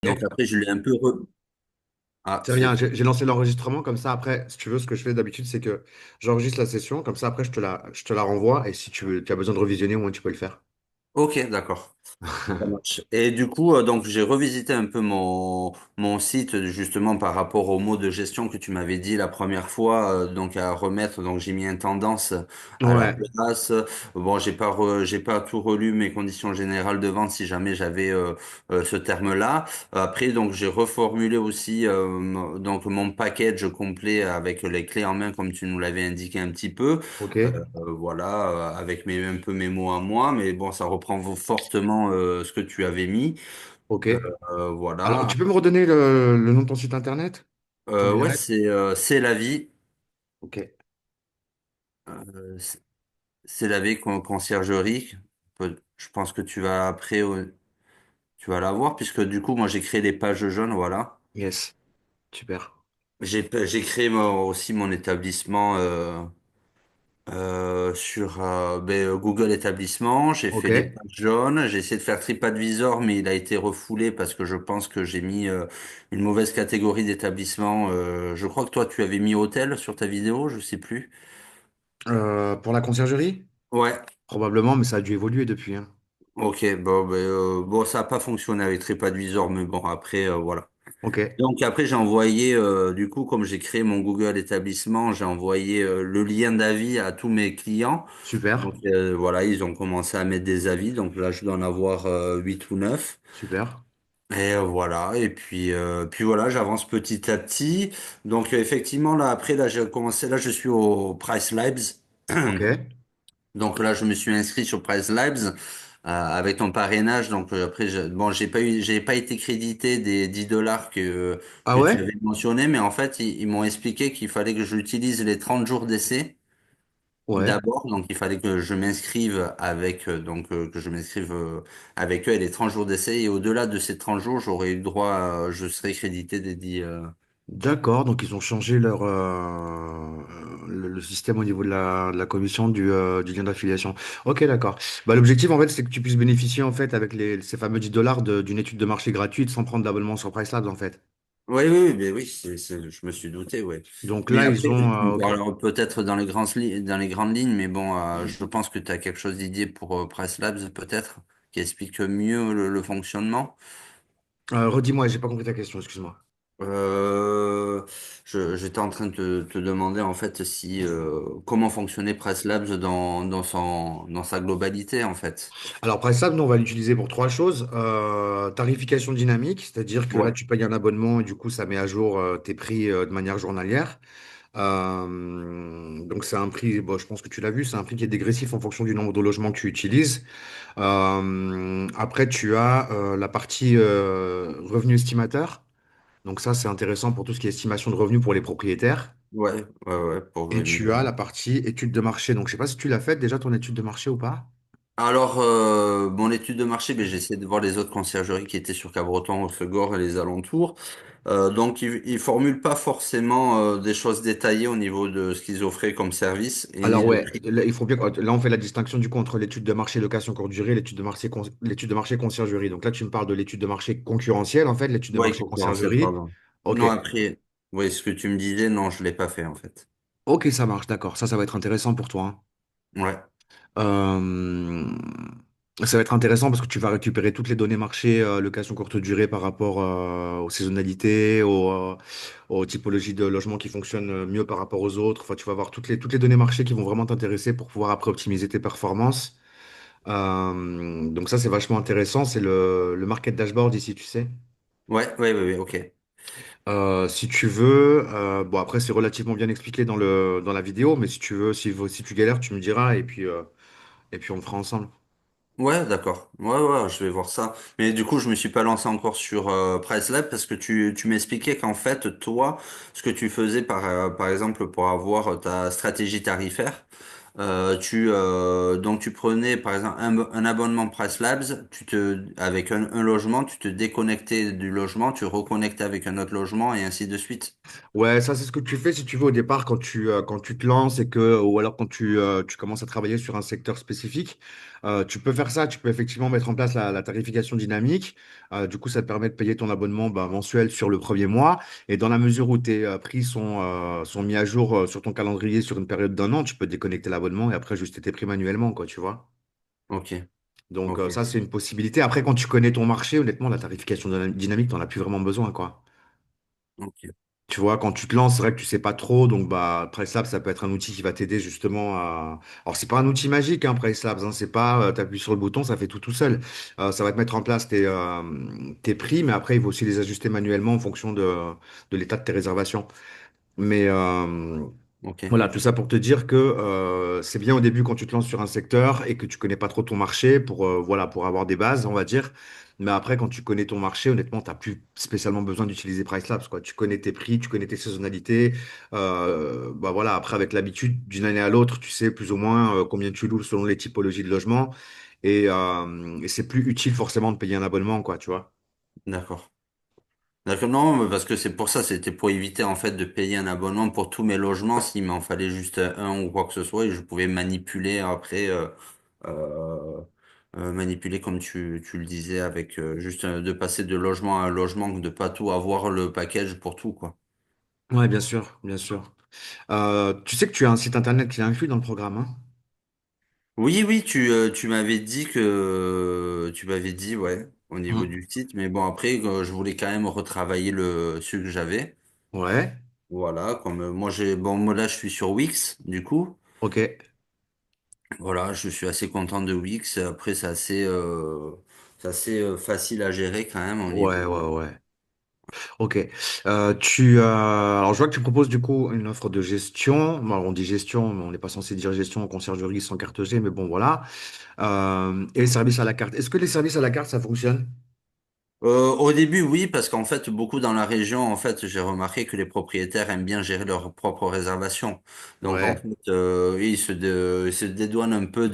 Donc Ok, après, je l'ai un peu Ah, c'est bien, j'ai lancé l'enregistrement, comme ça après, si tu veux, ce que je fais d'habitude, c'est que j'enregistre la session, comme ça après je te la renvoie, et si tu veux, tu as besoin de revisionner, au moins tu peux le faire. Ok, d'accord. Ça marche. Et du coup, donc j'ai revisité un peu mon site justement par rapport aux mots de gestion que tu m'avais dit la première fois, donc à remettre. Donc j'ai mis un tendance à la Ouais, place. Bon, j'ai pas tout relu mes conditions générales de vente si jamais j'avais ce terme-là. Après, donc j'ai reformulé aussi donc mon package complet avec les clés en main comme tu nous l'avais indiqué un petit peu. ok, Voilà, avec un peu mes mots à moi, mais bon, ça reprend fortement ce que tu avais mis. ok. Euh, Alors, voilà. tu peux me redonner le nom de ton site internet? Ton Ouais, URL? c'est la vie. Ok, Euh, c'est c'est la vie conciergerie. Je pense que tu vas après, tu vas la voir, puisque du coup, moi, j'ai créé des pages jaunes, voilà. yes, super. J'ai créé aussi mon établissement. Sur Google établissement, j'ai Ok. fait des pages jaunes, j'ai essayé de faire TripAdvisor, mais il a été refoulé parce que je pense que j'ai mis une mauvaise catégorie d'établissement. Je crois que toi, tu avais mis hôtel sur ta vidéo, je sais plus. Pour la conciergerie? Ouais, Probablement, mais ça a dû évoluer depuis, hein. ok, bon, ça n'a pas fonctionné avec TripAdvisor, mais bon, après, voilà. Ok, Donc après, j'ai envoyé, du coup, comme j'ai créé mon Google établissement, j'ai envoyé le lien d'avis à tous mes clients. super, Donc voilà, ils ont commencé à mettre des avis. Donc là, je dois en avoir 8 ou 9. super. Et voilà, et puis voilà, j'avance petit à petit. Donc effectivement, là, après, là, j'ai commencé, là, je suis au Price Labs. Ok. Donc là, je me suis inscrit sur Price Labs avec ton parrainage. Donc après, bon, j'ai pas été crédité des 10 dollars Ah que tu ouais? avais mentionné, mais en fait, ils m'ont expliqué qu'il fallait que j'utilise les 30 jours d'essai. Ouais. D'abord, donc il fallait que je m'inscrive que je m'inscrive avec eux à les 30 jours d'essai et au-delà de ces 30 jours, j'aurais eu droit je serais crédité des 10 D'accord, donc ils ont changé le système au niveau de la commission du lien d'affiliation. Ok, d'accord. Bah, l'objectif, en fait, c'est que tu puisses bénéficier, en fait, avec ces fameux 10 dollars d'une étude de marché gratuite sans prendre d'abonnement sur PriceLabs, en fait. Oui, oui, oui, mais oui, je me suis douté, ouais. Donc Mais là, ils après, ont... tu me ok. parleras peut-être dans les grandes lignes, mais bon, je pense que tu as quelque chose d'idée pour Press Labs, peut-être, qui explique mieux le fonctionnement. Redis-moi, j'ai pas compris ta question, excuse-moi. Euh, j'étais en train de te demander en fait si comment fonctionnait Press Labs dans sa globalité en fait. Alors, PriceLabs, nous, on va l'utiliser pour trois choses. Tarification dynamique, c'est-à-dire que là, Ouais, tu payes un abonnement et du coup, ça met à jour tes prix de manière journalière. Donc c'est un prix, bon, je pense que tu l'as vu, c'est un prix qui est dégressif en fonction du nombre de logements que tu utilises. Après, tu as la partie revenu estimateur. Donc ça, c'est intéressant pour tout ce qui est estimation de revenus pour les propriétaires. ouais, pour Et tu as venir. la partie étude de marché. Donc je sais pas si tu l'as faite déjà ton étude de marché ou pas. Alors, mon étude de marché, ben, j'ai essayé de voir les autres conciergeries qui étaient sur Cabreton, Hossegor et les alentours. Donc, ils formulent pas forcément des choses détaillées au niveau de ce qu'ils offraient comme service et ni Alors de ouais, prix. là, il faut bien, là on fait la distinction du coup entre l'étude de marché location courte durée et l'étude de marché conciergerie. Donc là tu me parles de l'étude de marché concurrentielle en fait, l'étude de Oui, marché concurrentiel, conciergerie. pardon. Ok, Non, après, oui, ce que tu me disais, non, je l'ai pas fait en fait. ok, ça marche, d'accord. Ça va être intéressant pour toi, hein. Ouais. Euh, Ça va être intéressant parce que tu vas récupérer toutes les données marché, location courte durée par rapport aux saisonnalités, aux typologies de logements qui fonctionnent mieux par rapport aux autres. Enfin, tu vas avoir toutes les données marché qui vont vraiment t'intéresser pour pouvoir après optimiser tes performances. Donc ça, c'est vachement intéressant. C'est le market dashboard ici, tu sais. Ouais, ok. Si tu veux, bon après c'est relativement bien expliqué dans la vidéo, mais si tu veux, si tu galères, tu me diras et puis on le fera ensemble. Ouais, d'accord. Ouais, je vais voir ça. Mais du coup, je me suis pas lancé encore sur PriceLab parce que tu m'expliquais qu'en fait, toi, ce que tu faisais par exemple pour avoir ta stratégie tarifaire, Donc tu prenais par exemple un abonnement Price Labs, avec un logement, tu te déconnectais du logement, tu reconnectais avec un autre logement et ainsi de suite. Ouais, ça c'est ce que tu fais si tu veux au départ quand tu te lances et que ou alors quand tu commences à travailler sur un secteur spécifique. Tu peux faire ça, tu peux effectivement mettre en place la tarification dynamique. Du coup, ça te permet de payer ton abonnement bah, mensuel sur le premier mois. Et dans la mesure où tes prix sont mis à jour sur ton calendrier sur une période d'un an, tu peux déconnecter l'abonnement et après ajuster tes prix manuellement, quoi, tu vois. Ok, Donc ok, ça, c'est une possibilité. Après, quand tu connais ton marché, honnêtement, la tarification dynamique, t'en as plus vraiment besoin, quoi. ok, Tu vois, quand tu te lances, c'est vrai que tu sais pas trop, donc bah PriceLabs, ça peut être un outil qui va t'aider justement à. Alors c'est pas un outil magique, hein, PriceLabs, hein, c'est pas, t'appuies sur le bouton, ça fait tout seul. Ça va te mettre en place tes prix, mais après il faut aussi les ajuster manuellement en fonction de l'état de tes réservations. Mais ok, voilà, tout ça pour te dire que c'est bien au début quand tu te lances sur un secteur et que tu connais pas trop ton marché pour, voilà, pour avoir des bases, on va dire. Mais après, quand tu connais ton marché, honnêtement, tu n'as plus spécialement besoin d'utiliser Price Labs, quoi. Tu connais tes prix, tu connais tes saisonnalités. Bah voilà, après, avec l'habitude, d'une année à l'autre, tu sais plus ou moins combien tu loues selon les typologies de logement. Et c'est plus utile forcément de payer un abonnement, quoi, tu vois. d'accord. D'accord, non, mais parce que c'est pour ça, c'était pour éviter en fait de payer un abonnement pour tous mes logements s'il m'en fallait juste un ou quoi que ce soit et je pouvais manipuler après, euh, manipuler comme tu le disais avec juste de passer de logement à logement, de pas tout avoir le package pour tout quoi. Ouais, bien sûr, bien sûr. Tu sais que tu as un site internet qui est inclus dans le programme, hein? Oui, oui, tu m'avais dit tu m'avais dit ouais au niveau Hmm. du site, mais bon après je voulais quand même retravailler celui que j'avais. Ouais, Voilà, comme moi moi là je suis sur Wix du coup. ok. Voilà, je suis assez content de Wix. Après, c'est assez facile à gérer quand même au Ouais, niveau. ouais, ouais. Ok. Alors, je vois que tu proposes du coup une offre de gestion. Bon, on dit gestion, mais on n'est pas censé dire gestion en conciergerie sans carte G, mais bon, voilà. Et les services à la carte. Est-ce que les services à la carte, ça fonctionne? Au début, oui, parce qu'en fait, beaucoup dans la région, en fait, j'ai remarqué que les propriétaires aiment bien gérer leurs propres réservations. Donc, en Ouais. fait, ils se dédouanent un peu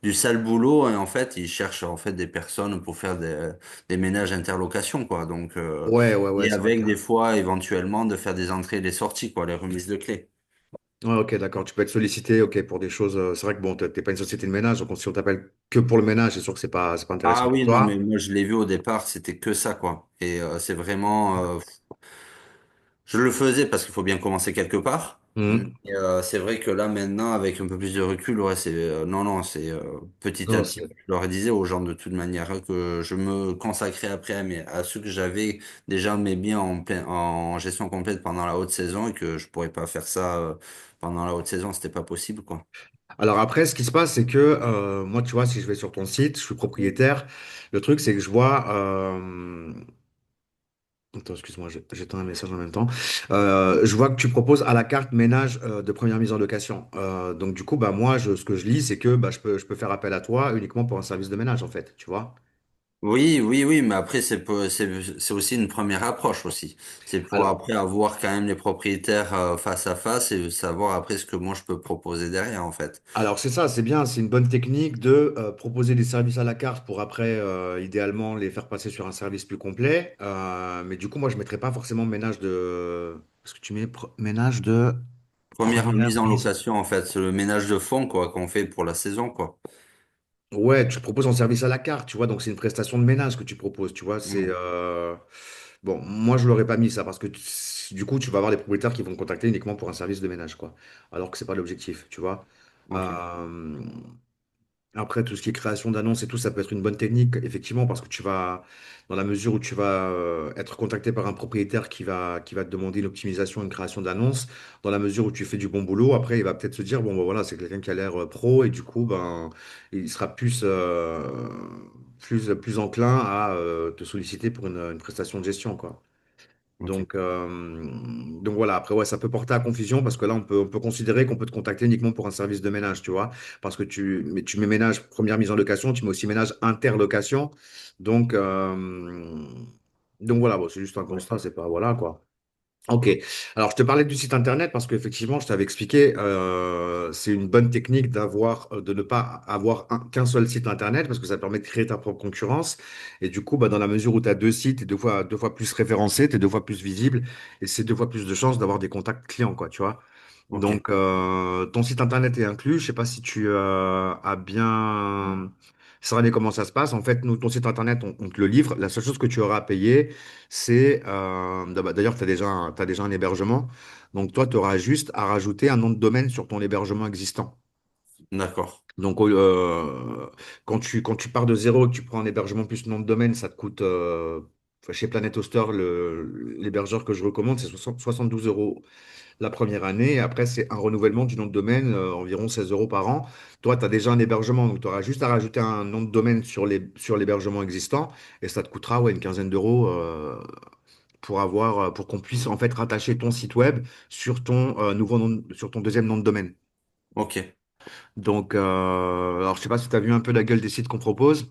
du sale boulot et en fait, ils cherchent en fait des personnes pour faire des ménages interlocation, quoi. Donc, Ouais, ouais, ouais, et c'est vrai avec que. des fois, éventuellement, de faire des entrées et des sorties, quoi, les remises de clés. Ouais, ok, d'accord. Tu peux être sollicité, ok, pour des choses. C'est vrai que bon, t'es pas une société de ménage, donc si on t'appelle que pour le ménage, c'est sûr que c'est pas intéressant Ah pour oui, non, mais toi. moi je l'ai vu au départ, c'était que ça, quoi. Et c'est vraiment, je le faisais parce qu'il faut bien commencer quelque part. Mais, Mhm. c'est vrai que là maintenant, avec un peu plus de recul, ouais, non, non, c'est petit à Non, petit. Je leur disais aux gens de toute manière que je me consacrais après à ce que j'avais déjà mes biens en gestion complète pendant la haute saison et que je pourrais pas faire ça pendant la haute saison, c'était pas possible, quoi. Alors après, ce qui se passe, c'est que moi, tu vois, si je vais sur ton site, je suis propriétaire. Le truc, c'est que je vois. Attends, excuse-moi, j'éteins un message en même temps. Je vois que tu proposes à la carte ménage de première mise en location. Donc du coup, bah moi, ce que je lis, c'est que bah, je peux faire appel à toi uniquement pour un service de ménage, en fait, tu vois. Oui, oui, oui, mais après c'est aussi une première approche aussi. C'est pour Alors, après avoir quand même les propriétaires face à face et savoir après ce que moi je peux proposer derrière en fait. alors c'est ça, c'est bien, c'est une bonne technique de proposer des services à la carte pour après, idéalement, les faire passer sur un service plus complet. Mais du coup, moi, je ne mettrais pas forcément ménage de. Est-ce que tu mets ménage de Première première mise en mise? location en fait, c'est le ménage de fond quoi qu'on fait pour la saison quoi. Ouais, tu proposes en service à la carte, tu vois, donc c'est une prestation de ménage que tu proposes, tu vois, c'est... Mhm. Bon, moi, je l'aurais pas mis ça, parce que du coup, tu vas avoir des propriétaires qui vont te contacter uniquement pour un service de ménage, quoi, alors que c'est pas l'objectif, tu vois. Ok, Euh, Après, tout ce qui est création d'annonces et tout, ça peut être une bonne technique, effectivement, parce que tu vas, dans la mesure où tu vas être contacté par un propriétaire qui va te demander une optimisation, une création d'annonces, dans la mesure où tu fais du bon boulot, après, il va peut-être se dire, bon, ben voilà, c'est quelqu'un qui a l'air pro, et du coup, ben, il sera plus enclin à te solliciter pour une prestation de gestion, quoi. ok, Donc voilà, après, ouais, ça peut porter à confusion parce que là, on peut considérer qu'on peut te contacter uniquement pour un service de ménage, tu vois. Parce que tu mets ménage, première mise en location, tu mets aussi ménage interlocation. Donc, euh, donc voilà, bon, c'est juste un constat, c'est pas, voilà, quoi. Ok. Alors, je te parlais du site internet parce qu'effectivement, je t'avais expliqué, c'est une bonne technique de ne pas avoir qu'un seul site internet parce que ça permet de créer ta propre concurrence. Et du coup, bah, dans la mesure où tu as deux sites, tu es deux fois plus référencé, tu es deux fois plus visible et c'est deux fois plus de chances d'avoir des contacts clients, quoi, tu vois. Ok, Donc, ton site internet est inclus. Je sais pas si tu as bien cerné comment ça se passe. En fait, nous, ton site internet, on te le livre. La seule chose que tu auras à payer, c'est d'ailleurs, t'as déjà un hébergement. Donc, toi, tu auras juste à rajouter un nom de domaine sur ton hébergement existant. d'accord. Donc, quand tu pars de zéro et que tu prends un hébergement plus nom de domaine, ça te coûte, enfin, chez Planet Hoster, l'hébergeur que je recommande, c'est 72 euros la première année. Et après, c'est un renouvellement du nom de domaine, environ 16 euros par an. Toi, tu as déjà un hébergement, donc tu auras juste à rajouter un nom de domaine sur l'hébergement existant. Et ça te coûtera ouais, une quinzaine d'euros pour qu'on puisse en fait rattacher ton site web sur ton, sur ton deuxième nom de domaine. Ok. Donc, alors je sais pas si tu as vu un peu la gueule des sites qu'on propose.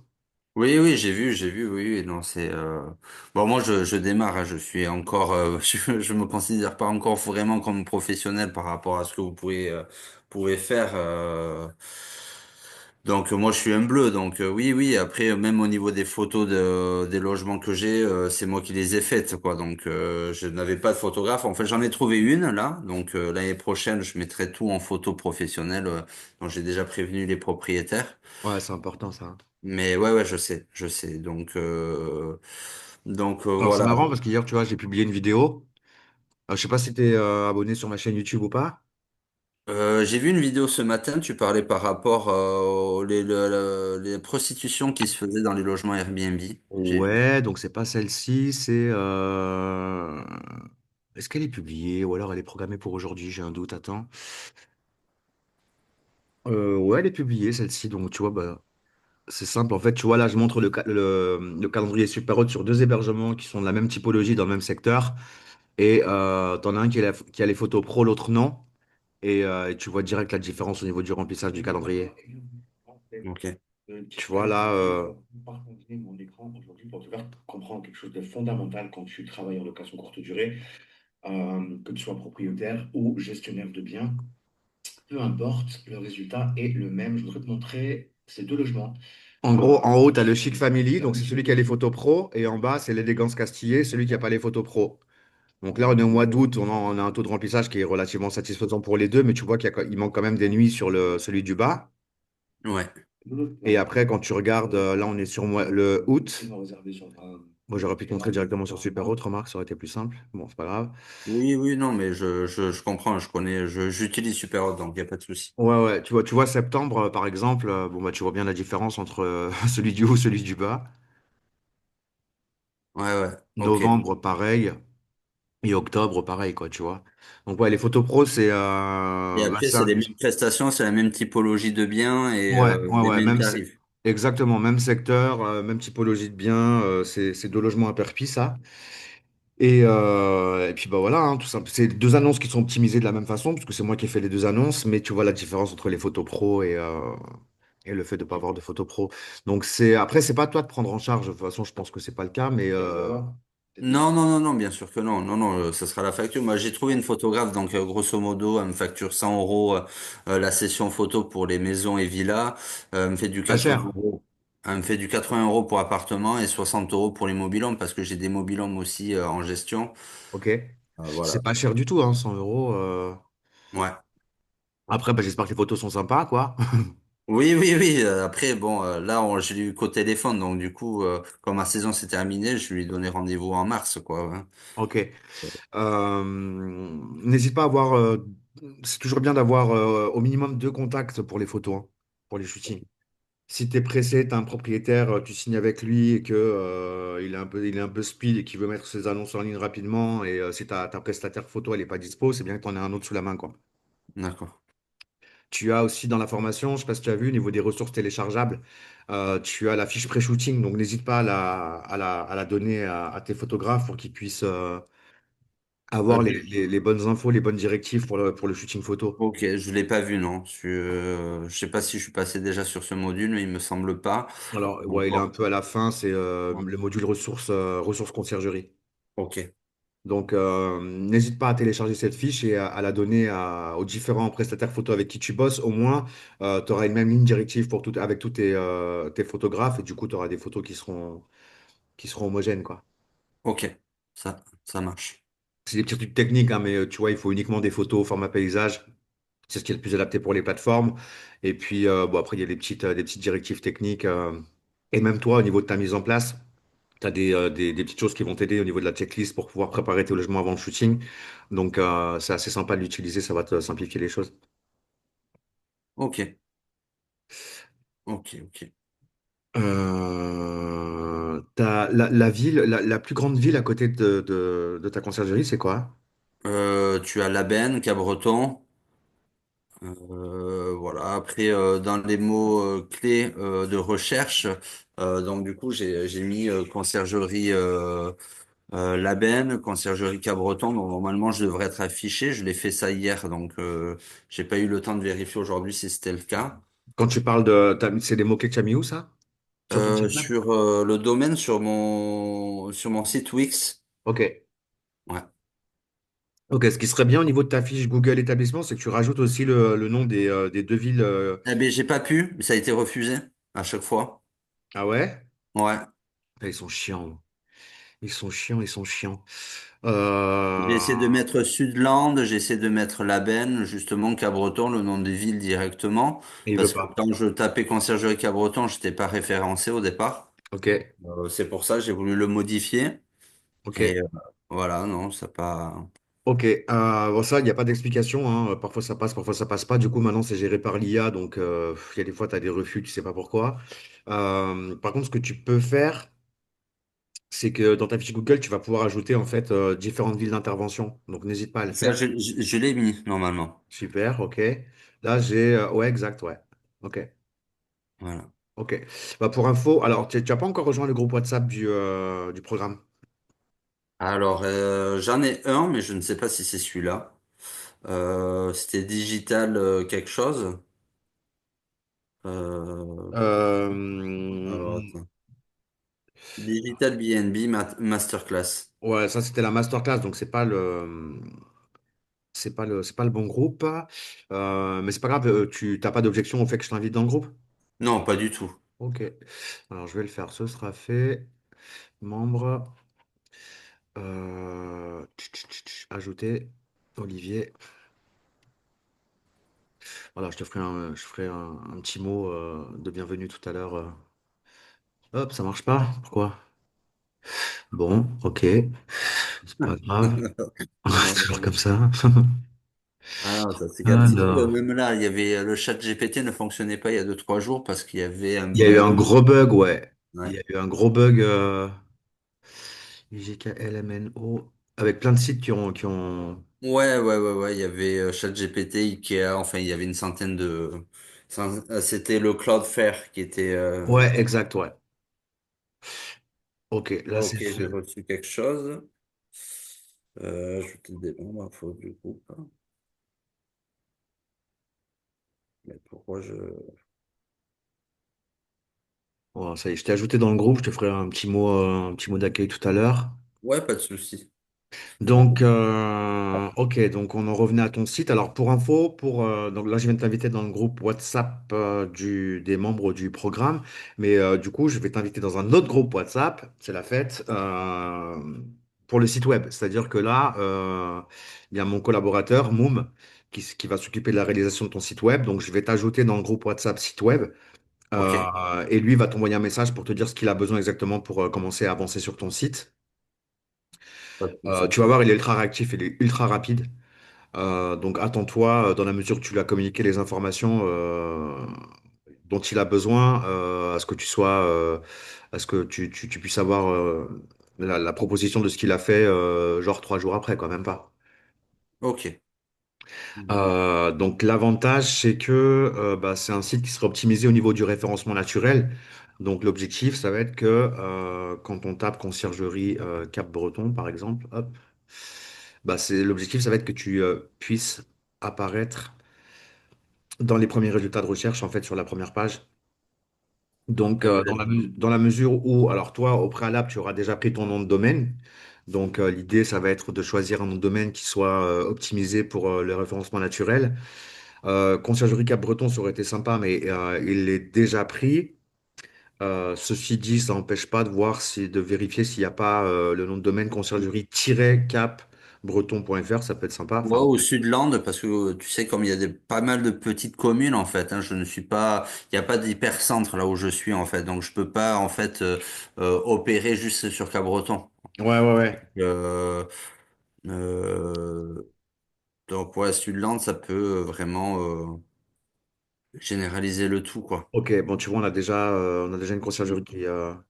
Oui, oui, j'ai vu, oui, oui, non, c'est bon. Moi, je démarre, hein, je suis encore, je me considère pas encore vraiment comme professionnel par rapport à ce que vous pouvez faire. Donc, moi, je suis un bleu. Donc, oui, oui. Après, même au niveau des photos des logements que j'ai, c'est moi qui les ai faites, quoi. Donc, je n'avais pas de photographe. En fait, j'en ai trouvé une là. Donc, l'année prochaine, je mettrai tout en photo professionnelle. Donc, j'ai déjà prévenu les propriétaires. Ouais, c'est important ça. Mais ouais, ouais, je sais. Donc Alors c'est voilà. marrant parce qu'hier, tu vois, j'ai publié une vidéo. Je sais pas si tu es abonné sur ma chaîne YouTube ou pas. J'ai vu une vidéo ce matin, tu parlais par rapport les prostitutions qui se faisaient dans les logements Airbnb. J'ai vu. Ouais, donc c'est pas celle-ci, c'est... Est-ce qu'elle est publiée ou alors elle est programmée pour aujourd'hui? J'ai un doute, attends. Ouais, elle est publiée celle-ci, donc tu vois, bah, c'est simple. En fait, tu vois, là, je montre le calendrier super haute sur deux hébergements qui sont de la même typologie dans le même secteur. Et t'en as un qui a les photos pro, l'autre non. Et tu vois direct la différence au niveau du remplissage du calendrier. Ok. Tu vois là, par continuer mon écran aujourd'hui pour te faire comprendre quelque chose de fondamental quand tu travailles en location courte durée, que tu sois propriétaire ou gestionnaire de biens, peu importe, le résultat est le même. Je voudrais te montrer ces deux logements. En gros, en haut, tu as le chic family, donc c'est celui qui a les photos pro, et en bas, c'est l'élégance Castillé, celui qui n'a pas les photos pro. Donc là, on est au mois d'août, on a un taux de remplissage qui est relativement satisfaisant pour les deux, mais tu vois il manque quand même des nuits sur celui du bas. Ouais. Et après, quand tu regardes, là, on est sur le août. Moi, j'aurais pu te montrer directement sur Super Haute, remarque, ça aurait été plus simple. Bon, c'est pas grave. Oui, oui, non, mais je comprends, je connais, j'utilise Superhot, donc il n'y a pas de souci. Ouais, ouais, tu vois septembre, par exemple, bon, bah, tu vois bien la différence entre celui du haut et celui du bas. Ouais, ouais. Ok. Novembre, pareil. Et octobre, pareil, quoi, tu vois. Donc, ouais, les photos pro, Et après, c'est les mêmes prestations, c'est la même typologie de biens et Ouais, ouais, les ouais, mêmes tarifs. exactement, même secteur, même typologie de bien, c'est deux logements à Perpis, ça. Et puis bah voilà, hein, tout simple. C'est deux annonces qui sont optimisées de la même façon, parce que c'est moi qui ai fait les deux annonces, mais tu vois la différence entre les photos pro et le fait de ne pas avoir de photos pro. Donc après, c'est pas à toi de prendre en charge. De toute façon, je pense que c'est pas le cas, mais Non, non, non, non, bien sûr que non. Non, non, ça sera la facture. Moi, j'ai trouvé une photographe, donc grosso modo, elle me facture 100 euros la session photo pour les maisons et villas. Elle me fait du pas 80 cher. euros. Elle me fait du 80 euros pour appartement et 60 euros pour les mobil-homes parce que j'ai des mobil-homes aussi en gestion. Ok. C'est Voilà. pas cher du tout, hein, 100 euros. Ouais. Après, bah, j'espère que les photos sont sympas, quoi. Oui, oui, oui. Après, bon, là, je l'ai eu qu'au téléphone, donc du coup, quand ma saison s'est terminée, je lui ai donné rendez-vous en mars, quoi. Hein. Ok. N'hésite pas à avoir. C'est toujours bien d'avoir au minimum deux contacts pour les photos, hein, pour les shootings. Si tu es pressé, tu as un propriétaire, tu signes avec lui et que, il est un peu speed et qu'il veut mettre ses annonces en ligne rapidement, et si ta prestataire photo elle est pas dispo, c'est bien que tu en aies un autre sous la main, quoi. D'accord. Tu as aussi dans la formation, je ne sais pas si tu as vu, au niveau des ressources téléchargeables, tu as la fiche pré-shooting, donc n'hésite pas à la donner à tes photographes pour qu'ils puissent avoir Je l'ai- les bonnes infos, les bonnes directives pour le shooting photo. Ok, je l'ai pas vu, non. Je sais pas si je suis passé déjà sur ce module, mais il me semble pas. Alors, ouais, il est un Encore. peu à la fin, c'est le module ressources conciergerie. Ok. Donc, n'hésite pas à télécharger cette fiche et à la donner aux différents prestataires photo avec qui tu bosses. Au moins, tu auras une même ligne directive pour avec tous tes photographes et du coup, tu auras des photos qui seront homogènes, quoi. Ok, ça marche. C'est des petits trucs techniques, hein, mais tu vois, il faut uniquement des photos au format paysage. C'est ce qui est le plus adapté pour les plateformes. Et puis, bon, après, il y a des petites directives techniques. Et même toi, au niveau de ta mise en place, tu as des petites choses qui vont t'aider au niveau de la checklist pour pouvoir préparer tes logements avant le shooting. Donc, c'est assez sympa de l'utiliser, ça va te simplifier les choses. Ok, ok. La ville, la plus grande ville à côté de ta conciergerie, c'est quoi? Tu as Labenne, Cabreton. Voilà. Après, dans les mots clés de recherche, donc du coup, j'ai mis conciergerie Labenne, conciergerie Cabreton. Donc normalement, je devrais être affiché. Je l'ai fait ça hier, donc j'ai pas eu le temps de vérifier aujourd'hui si c'était le cas. Quand tu parles c'est des mots-clés que tu as mis où, ça? Sur ton site web? Sur le domaine, sur mon site Wix. Ok. Ouais. Ok, ce qui serait bien au niveau de ta fiche Google établissement, c'est que tu rajoutes aussi le nom des deux villes. Eh ben, j'ai pas pu. Ça a été refusé à chaque fois. Ah ouais? Ouais. Ah, ils sont chiants. Ils sont chiants, ils sont chiants. J'ai essayé de Euh, mettre Sudland, j'ai essayé de mettre Labenne, justement Cabreton, le nom des villes directement, Il veut parce que pas. quand je tapais conciergerie Cabreton, je n'étais pas référencé au départ. Ok, C'est pour ça que j'ai voulu le modifier. ok, Et voilà, non, ça pas. ok. Bon, ça, il n'y a pas d'explication, hein. Parfois ça passe, parfois ça passe pas. Du coup, maintenant, c'est géré par l'IA. Donc, il y a des fois, tu as des refus, tu sais pas pourquoi. Par contre, ce que tu peux faire, c'est que dans ta fiche Google, tu vas pouvoir ajouter en fait différentes villes d'intervention. Donc, n'hésite pas à le Ça, faire. je l'ai mis normalement. Super, ok. Là, ouais, exact, ouais. Ok. Voilà. Ok. Bah, pour info, alors tu n'as pas encore rejoint le groupe WhatsApp du programme. Alors, j'en ai un, mais je ne sais pas si c'est celui-là. C'était digital quelque chose. Euh, alors, Euh, attends. Digital BNB Masterclass. ouais, ça c'était la masterclass, donc c'est pas le bon groupe. Mais c'est pas grave, tu t'as pas d'objection au fait que je t'invite dans le groupe? Non, pas du tout. Ok. Alors je vais le faire, ce sera fait. Membre. Ajouter. Olivier. Voilà, je ferai un petit mot de bienvenue tout à l'heure. Hop, ça marche pas? Pourquoi? Bon, ok, c'est pas grave. Non, C'est toujours comme non. ça. Ah non, ça c'est captif. Alors, Même là, il y avait le chat GPT ne fonctionnait pas il y a 2, 3 jours parce qu'il y avait un il y a eu bug. un gros bug, ouais. Il Ouais. y a eu un gros bug IGKLMNO avec plein de sites qui ont. Ouais. Il y avait ChatGPT, Ikea, enfin, il y avait une centaine de. C'était le Cloudflare qui était. Ouais, exact, ouais. Ok, là Ok, c'est j'ai fait. reçu quelque chose. Ajouter des membres, info du groupe. Mais pourquoi je. Voilà, ça y est, je t'ai ajouté dans le groupe, je te ferai un petit mot d'accueil tout à l'heure. Ouais, pas de souci. Donc, ok, donc on en revenait à ton site. Alors, pour info, donc là, je viens de t'inviter dans le groupe WhatsApp des membres du programme, mais du coup, je vais t'inviter dans un autre groupe WhatsApp, c'est la fête, pour le site web. C'est-à-dire que là, il y a mon collaborateur, Moum, qui va s'occuper de la réalisation de ton site web. Donc, je vais t'ajouter dans le groupe WhatsApp site web, Ok, et lui va t'envoyer un message pour te dire ce qu'il a besoin exactement pour commencer à avancer sur ton site. pas de souci. Tu vas voir, il est ultra réactif, il est ultra rapide. Donc attends-toi, dans la mesure que tu lui as communiqué les informations dont il a besoin, à ce que tu puisses avoir la proposition de ce qu'il a fait, genre 3 jours après, quoi, même pas. Ok. Donc l'avantage, c'est que bah, c'est un site qui sera optimisé au niveau du référencement naturel. Donc l'objectif, ça va être que quand on tape conciergerie Cap-Breton, par exemple, hop, bah, l'objectif, ça va être que tu puisses apparaître dans les premiers résultats de recherche, en fait, sur la première page. Donc, Euh, dans la mesure où, alors toi, au préalable, tu auras déjà pris ton nom de domaine. Donc, l'idée, ça va être de choisir un nom de domaine qui soit optimisé pour le référencement naturel. Conciergerie Cap-Breton, ça aurait été sympa, mais il est déjà pris. Ceci dit, ça n'empêche pas de voir de vérifier s'il n'y a pas le nom de domaine conciergerie-cap-breton.fr, ça peut être sympa. Ouais, Enfin, au Sud-Land, parce que tu sais, comme il y a pas mal de petites communes, en fait, hein, je ne suis pas, il n'y a pas d'hypercentre là où je suis, en fait, donc je peux pas, en fait, opérer juste sur Cabreton. ouais, ouais, ouais. Euh, euh, donc, ouais, Sud-Land, ça peut vraiment généraliser le tout, quoi. Ok, bon, tu vois, on a déjà une conciergerie qui a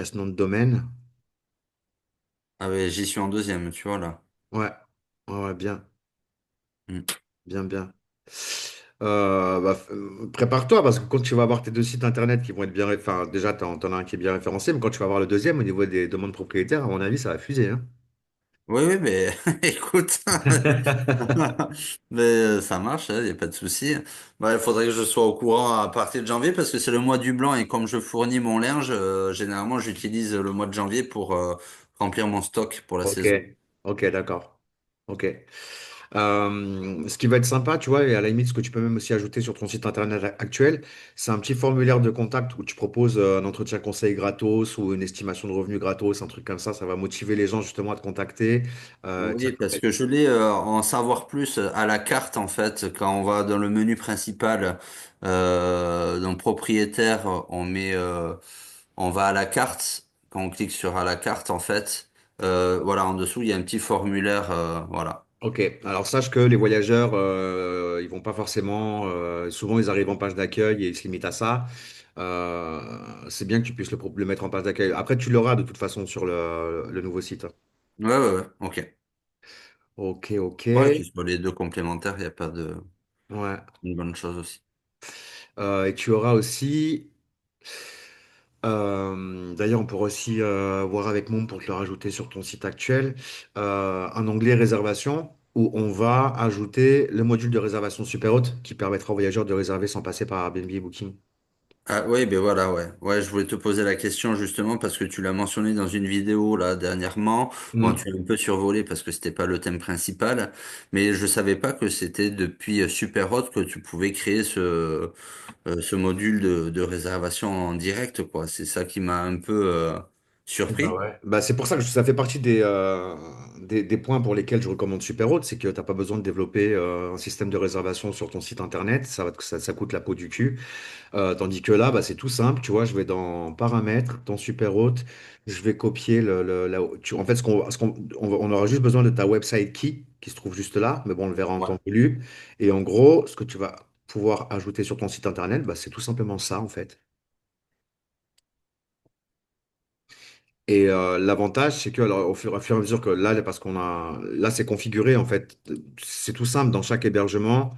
ce nom de domaine. Ah, ouais, j'y suis en deuxième, tu vois, là. Ouais, ouais, ouais, bien, Mm. bien, bien. Prépare-toi parce que quand tu vas avoir tes deux sites internet qui vont être bien, enfin, déjà, t'en as un qui est bien référencé, mais quand tu vas avoir le deuxième au niveau des demandes propriétaires, à mon avis, ça va fuser, hein. Oui, oui, mais écoute, mais ça marche, il n'y a pas de souci. Bah, il faudrait que je sois au courant à partir de janvier parce que c'est le mois du blanc et comme je fournis mon linge, généralement j'utilise le mois de janvier pour remplir mon stock pour la Ok, saison. ok, d'accord. Ok. Ce qui va être sympa, tu vois, et à la limite, ce que tu peux même aussi ajouter sur ton site internet actuel, c'est un petit formulaire de contact où tu proposes un entretien conseil gratos ou une estimation de revenus gratos, un truc comme ça va motiver les gens justement à te contacter. Ça Oui, parce permet- que je l'ai en savoir plus à la carte en fait. Quand on va dans le menu principal, dans propriétaire, on va à la carte. Quand on clique sur à la carte en fait, voilà, en dessous il y a un petit formulaire, voilà. Ok, alors sache que les voyageurs, ils vont pas forcément, souvent ils arrivent en page d'accueil et ils se limitent à ça. C'est bien que tu puisses le mettre en page d'accueil. Après, tu l'auras de toute façon sur le nouveau site. Ouais, ouais, ouais, ok. Ok, ok. Ouais, qu'ils soient les deux complémentaires, il n'y a pas de Ouais. une bonne chose aussi. Et tu auras aussi, d'ailleurs, on pourra aussi voir avec Moon pour te le rajouter sur ton site actuel, un onglet réservation où on va ajouter le module de réservation super haute qui permettra aux voyageurs de réserver sans passer par Airbnb et Booking. Ah oui, ben voilà, ouais. Ouais, je voulais te poser la question justement parce que tu l'as mentionné dans une vidéo là dernièrement. Bon, Hmm. tu as un peu survolé parce que c'était pas le thème principal, mais je savais pas que c'était depuis Superhot que tu pouvais créer ce module de réservation en direct, quoi. C'est ça qui m'a un peu Bah surpris. ouais. Bah, c'est pour ça que ça fait partie des points pour lesquels je recommande Superhot, c'est que tu n'as pas besoin de développer un système de réservation sur ton site internet, ça coûte la peau du cul. Tandis que là, bah, c'est tout simple, tu vois, je vais dans paramètres, dans Superhot, je vais copier en fait, on aura juste besoin de ta website key qui se trouve juste là, mais bon, on le verra en Ouais. temps voulu. Et en gros, ce que tu vas pouvoir ajouter sur ton site internet, bah, c'est tout simplement ça, en fait. Et l'avantage, c'est que alors, au fur et à mesure que là, parce qu'on a, là, c'est configuré en fait, c'est tout simple. Dans chaque hébergement,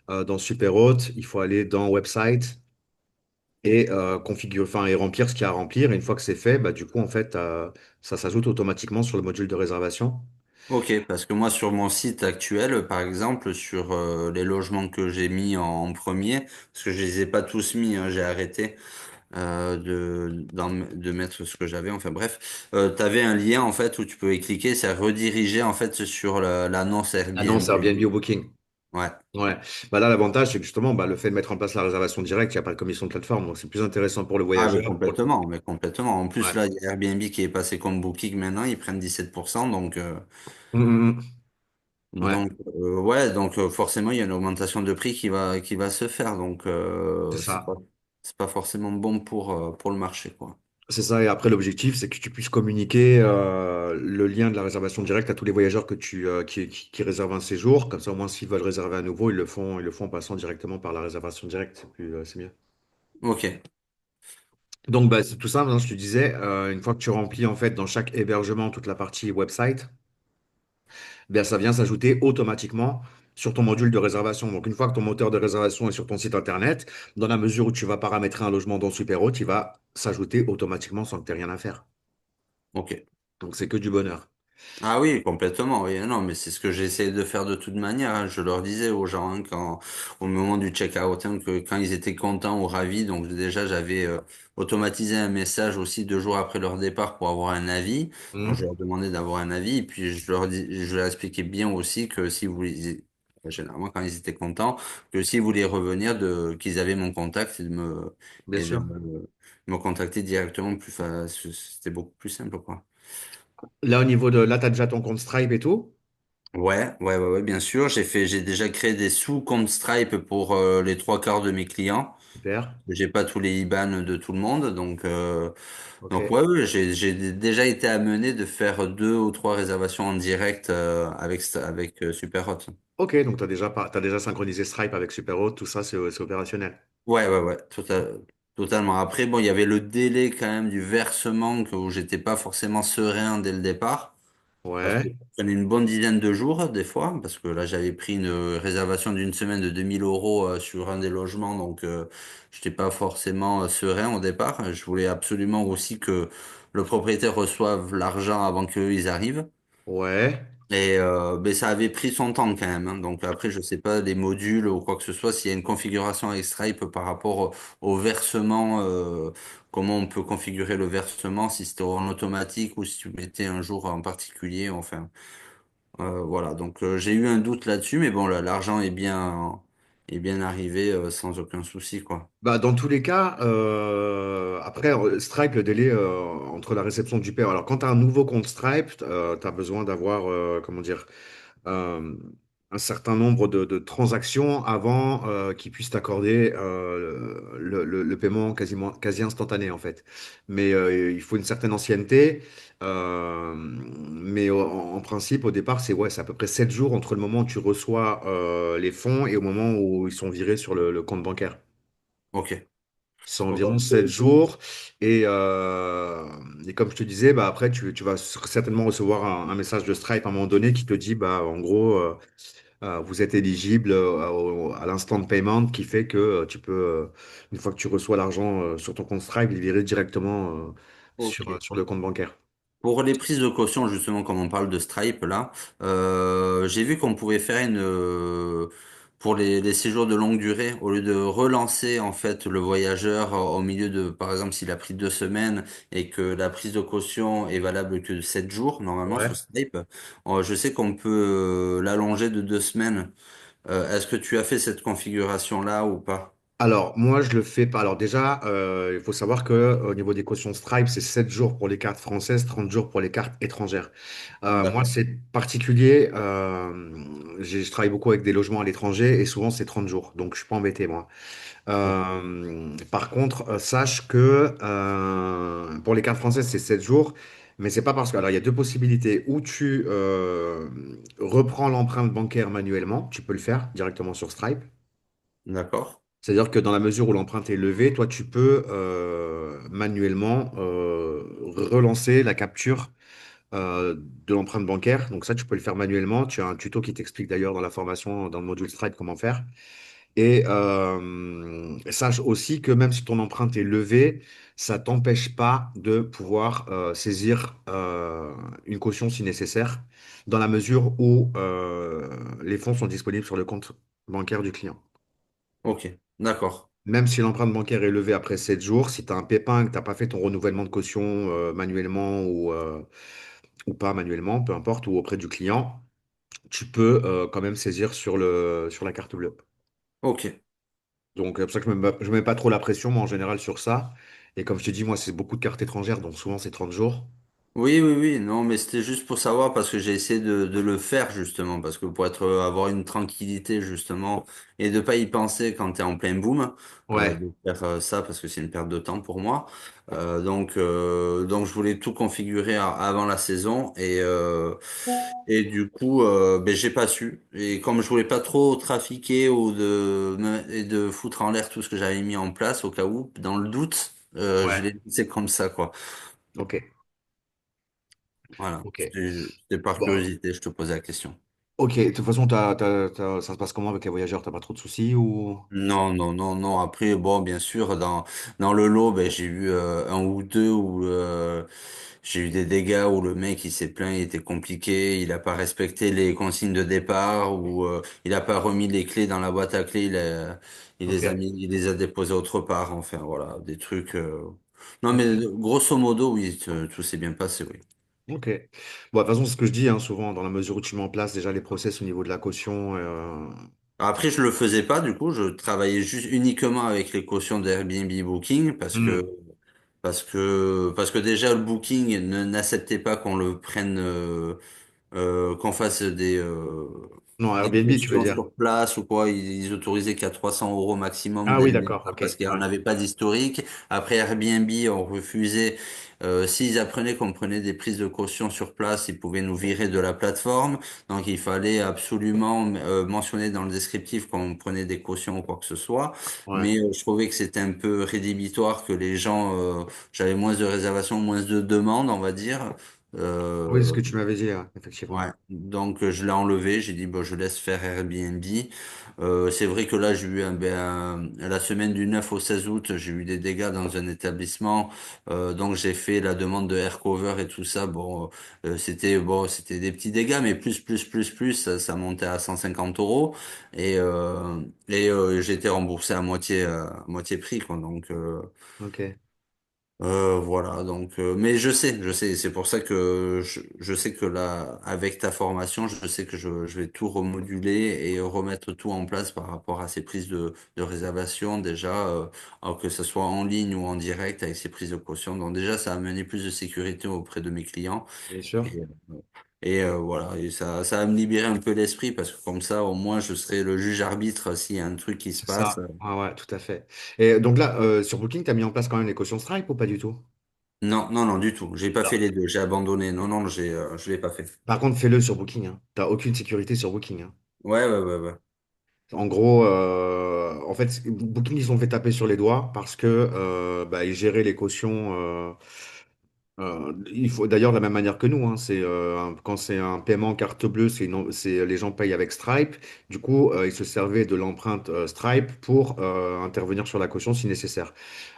dans Superhot, il faut aller dans Website et configurer, enfin, et remplir ce qu'il y a à remplir. Et une fois que c'est fait, bah, du coup, en fait, ça s'ajoute automatiquement sur le module de réservation. Ok, parce que moi sur mon site actuel, par exemple, sur les logements que j'ai mis en premier, parce que je les ai pas tous mis, hein, j'ai arrêté. De mettre ce que j'avais. Enfin bref, tu avais un lien en fait où tu pouvais cliquer, ça redirigeait en fait sur l'annonce Ah non, Airbnb. c'est Airbnb ou Booking. Ouais, Ouais. Bah là, l'avantage, c'est que justement, bah, le fait de mettre en place la réservation directe, il n'y a pas de commission de plateforme. Donc, c'est plus intéressant pour le ah voyageur. mais complètement, mais complètement. En plus Ouais. là, il y a Airbnb qui est passé comme Booking maintenant, ils prennent 17%, Hum, hum, hum. Ouais, ouais, forcément il y a une augmentation de prix qui va se faire, c'est ça. c'est pas forcément bon pour le marché quoi. C'est ça, et après l'objectif, c'est que tu puisses communiquer le lien de la réservation directe à tous les voyageurs qui réservent un séjour. Comme ça, au moins, s'ils veulent réserver à nouveau, ils le font en passant directement par la réservation directe. C'est mieux. Ok, Donc, bah, c'est tout simple, hein, je te disais, une fois que tu remplis en fait dans chaque hébergement toute la partie website, eh bien, ça vient s'ajouter automatiquement sur ton module de réservation. Donc, une fois que ton moteur de réservation est sur ton site internet, dans la mesure où tu vas paramétrer un logement dans Superhot, il va s'ajouter automatiquement sans que tu aies rien à faire. ok. Donc, c'est que du bonheur. Ah oui, complètement. Oui, non, mais c'est ce que j'essayais de faire de toute manière, hein. Je leur disais aux gens, hein, au moment du check-out, hein, que quand ils étaient contents ou ravis, donc déjà j'avais automatisé un message aussi 2 jours après leur départ pour avoir un avis. Donc je Hmm. leur demandais d'avoir un avis et puis je leur expliquais bien aussi que si vous généralement quand ils étaient contents, que s'ils voulaient revenir, qu'ils avaient mon contact Bien et de sûr. me contacter directement c'était beaucoup plus simple, quoi. Là, au niveau de. Là, tu as déjà ton compte Stripe et tout? Ouais, bien sûr. J'ai déjà créé des sous-comptes Stripe pour les trois quarts de mes clients. Super. J'ai pas tous les IBAN de tout le monde, Ok. donc ouais, j'ai déjà été amené de faire 2 ou 3 réservations en direct avec Superhot. Ok, donc t'as déjà synchronisé Stripe avec Superhot, tout ça, c'est opérationnel. Ouais, totalement. Après, bon, il y avait le délai quand même du versement où j'étais pas forcément serein dès le départ. Parce que ça Ouais. prenait une bonne dizaine de jours, des fois, parce que là, j'avais pris une réservation d'une semaine de 2 000 € sur un des logements, donc j'étais pas forcément serein au départ. Je voulais absolument aussi que le propriétaire reçoive l'argent avant qu'eux, ils arrivent. Ouais. Et ben, ça avait pris son temps quand même, hein. Donc après, je sais pas, des modules ou quoi que ce soit, s'il y a une configuration avec Stripe par rapport au versement, comment on peut configurer le versement, si c'était en automatique ou si tu mettais un jour en particulier, enfin. Voilà, donc j'ai eu un doute là-dessus, mais bon, l'argent est bien arrivé sans aucun souci, quoi. Bah, dans tous les cas, après, Stripe, le délai entre la réception du paiement. Alors, quand tu as un nouveau compte Stripe, tu as besoin d'avoir, comment dire, euh, un certain nombre de transactions avant qu'ils puissent t'accorder le paiement quasi instantané, en fait. Mais il faut une certaine ancienneté. Mais en principe, au départ, c'est à peu près 7 jours entre le moment où tu reçois les fonds et au moment où ils sont virés sur le compte bancaire. Ok. C'est Ok. environ 7 jours. Et comme je te disais, bah, après, tu vas certainement recevoir un message de Stripe à un moment donné qui te dit, bah, en gros, vous êtes éligible à l'instant de paiement qui fait que tu peux, une fois que tu reçois l'argent sur ton compte Stripe, le virer directement Ok. sur le compte bancaire. Pour les prises de caution, justement, comme on parle de Stripe là, j'ai vu qu'on pouvait faire pour les séjours de longue durée, au lieu de relancer en fait le voyageur au milieu de, par exemple, s'il a pris 2 semaines et que la prise de caution est valable que 7 jours normalement Ouais. sur Stripe, je sais qu'on peut l'allonger de 2 semaines. Est-ce que tu as fait cette configuration là ou pas? Alors, moi, je le fais pas. Alors, déjà, il faut savoir que au niveau des cautions Stripe, c'est 7 jours pour les cartes françaises, 30 jours pour les cartes étrangères. Moi, D'accord. c'est particulier. Je travaille beaucoup avec des logements à l'étranger et souvent, c'est 30 jours. Donc, je suis pas embêté, moi. Par contre, sache que pour les cartes françaises, c'est 7 jours. Mais c'est pas parce que. Alors, il y a deux possibilités. Ou tu reprends l'empreinte bancaire manuellement, tu peux le faire directement sur Stripe. D'accord. C'est-à-dire que dans la mesure où l'empreinte est levée, toi, tu peux manuellement relancer la capture de l'empreinte bancaire. Donc ça, tu peux le faire manuellement. Tu as un tuto qui t'explique d'ailleurs dans la formation, dans le module Stripe, comment faire. Et sache aussi que même si ton empreinte est levée, ça t'empêche pas de pouvoir saisir une caution si nécessaire, dans la mesure où les fonds sont disponibles sur le compte bancaire du client. Ok. D'accord. Même si l'empreinte bancaire est levée après 7 jours, si tu as un pépin, que tu n'as pas fait ton renouvellement de caution manuellement ou pas manuellement, peu importe, ou auprès du client, tu peux quand même saisir sur la carte bleue. Ok. Donc, c'est pour ça que je mets pas trop la pression, moi, en général, sur ça. Et comme je te dis, moi, c'est beaucoup de cartes étrangères, donc souvent, c'est 30 jours. Oui, non, mais c'était juste pour savoir parce que j'ai essayé de le faire justement, parce que pour avoir une tranquillité justement et de pas y penser quand tu es en plein boom, Ouais, de faire ça parce que c'est une perte de temps pour moi. Donc je voulais tout configurer avant la saison et du coup, ben, j'ai pas su. Et comme je voulais pas trop trafiquer et de foutre en l'air tout ce que j'avais mis en place au cas où, dans le doute, je ouais. l'ai laissé comme ça, quoi. Ok, Voilà, ok. c'était par Bon, curiosité, je te posais la question. Ok, de toute façon, ça se passe comment avec les voyageurs? T'as pas trop de soucis ou... Non, non, non, non. Après, bon, bien sûr, dans le lot, ben, j'ai eu un ou deux où j'ai eu des dégâts où le mec il s'est plaint, il était compliqué, il a pas respecté les consignes de départ ou il a pas remis les clés dans la boîte à clés, il Ok, les a mis, il les a déposées autre part. Enfin, voilà, des trucs. Non, mais ok. grosso modo, oui, tout s'est bien passé, oui. Ok. Bon, de toute façon, c'est ce que je dis, hein, souvent, dans la mesure où tu mets en place déjà les process au niveau de la caution. Après, je le faisais pas, du coup, je travaillais juste uniquement avec les cautions d'Airbnb Booking Hmm. parce que déjà le Booking n'acceptait pas qu'on le prenne, qu'on fasse Non, des Airbnb, tu veux cautions dire? sur place ou quoi. Ils autorisaient qu'à 300 euros maximum Ah oui, dès le d'accord, départ ok. parce qu'on Ouais, n'avait pas d'historique. Après Airbnb, on refusait. S'ils apprenaient qu'on prenait des prises de caution sur place, ils pouvaient nous virer de la plateforme. Donc il fallait absolument mentionner dans le descriptif qu'on prenait des cautions ou quoi que ce soit. ouais. Mais je trouvais que c'était un peu rédhibitoire que les gens, j'avais moins de réservations, moins de demandes, on va dire. Oui, c'est ce Euh, que tu m'avais dit, Ouais, effectivement. donc je l'ai enlevé, j'ai dit bon je laisse faire Airbnb. C'est vrai que là j'ai eu la semaine du 9 au 16 août, j'ai eu des dégâts dans un établissement, donc j'ai fait la demande de air cover et tout ça. Bon, c'était des petits dégâts, mais plus, ça montait à 150 euros et j'ai été remboursé à moitié prix quoi. Donc Ok. voilà, donc, mais je sais, c'est pour ça que je sais que là, avec ta formation, je sais que je vais tout remoduler et remettre tout en place par rapport à ces prises de réservation, déjà, alors que ce soit en ligne ou en direct avec ces prises de caution. Donc déjà, ça a amené plus de sécurité auprès de mes clients Bien sûr. et voilà, et ça va me libérer un peu l'esprit parce que comme ça, au moins, je serai le juge-arbitre s'il y a un truc qui se C'est passe. ça. Ah ouais, tout à fait. Et donc là, sur Booking, tu as mis en place quand même les cautions Stripe ou pas du tout? Non, non, non, du tout. J'ai pas Non. fait les deux. J'ai abandonné. Non, non, je l'ai pas fait. Par contre, fais-le sur Booking, hein. T'as aucune sécurité sur Booking, hein. Ouais, ouais, ouais, ouais. En gros, en fait, Booking, ils se sont fait taper sur les doigts parce que bah, ils géraient les cautions. Il faut d'ailleurs de la même manière que nous, hein, quand c'est un paiement carte bleue, les gens payent avec Stripe. Du coup, ils se servaient de l'empreinte Stripe pour intervenir sur la caution si nécessaire.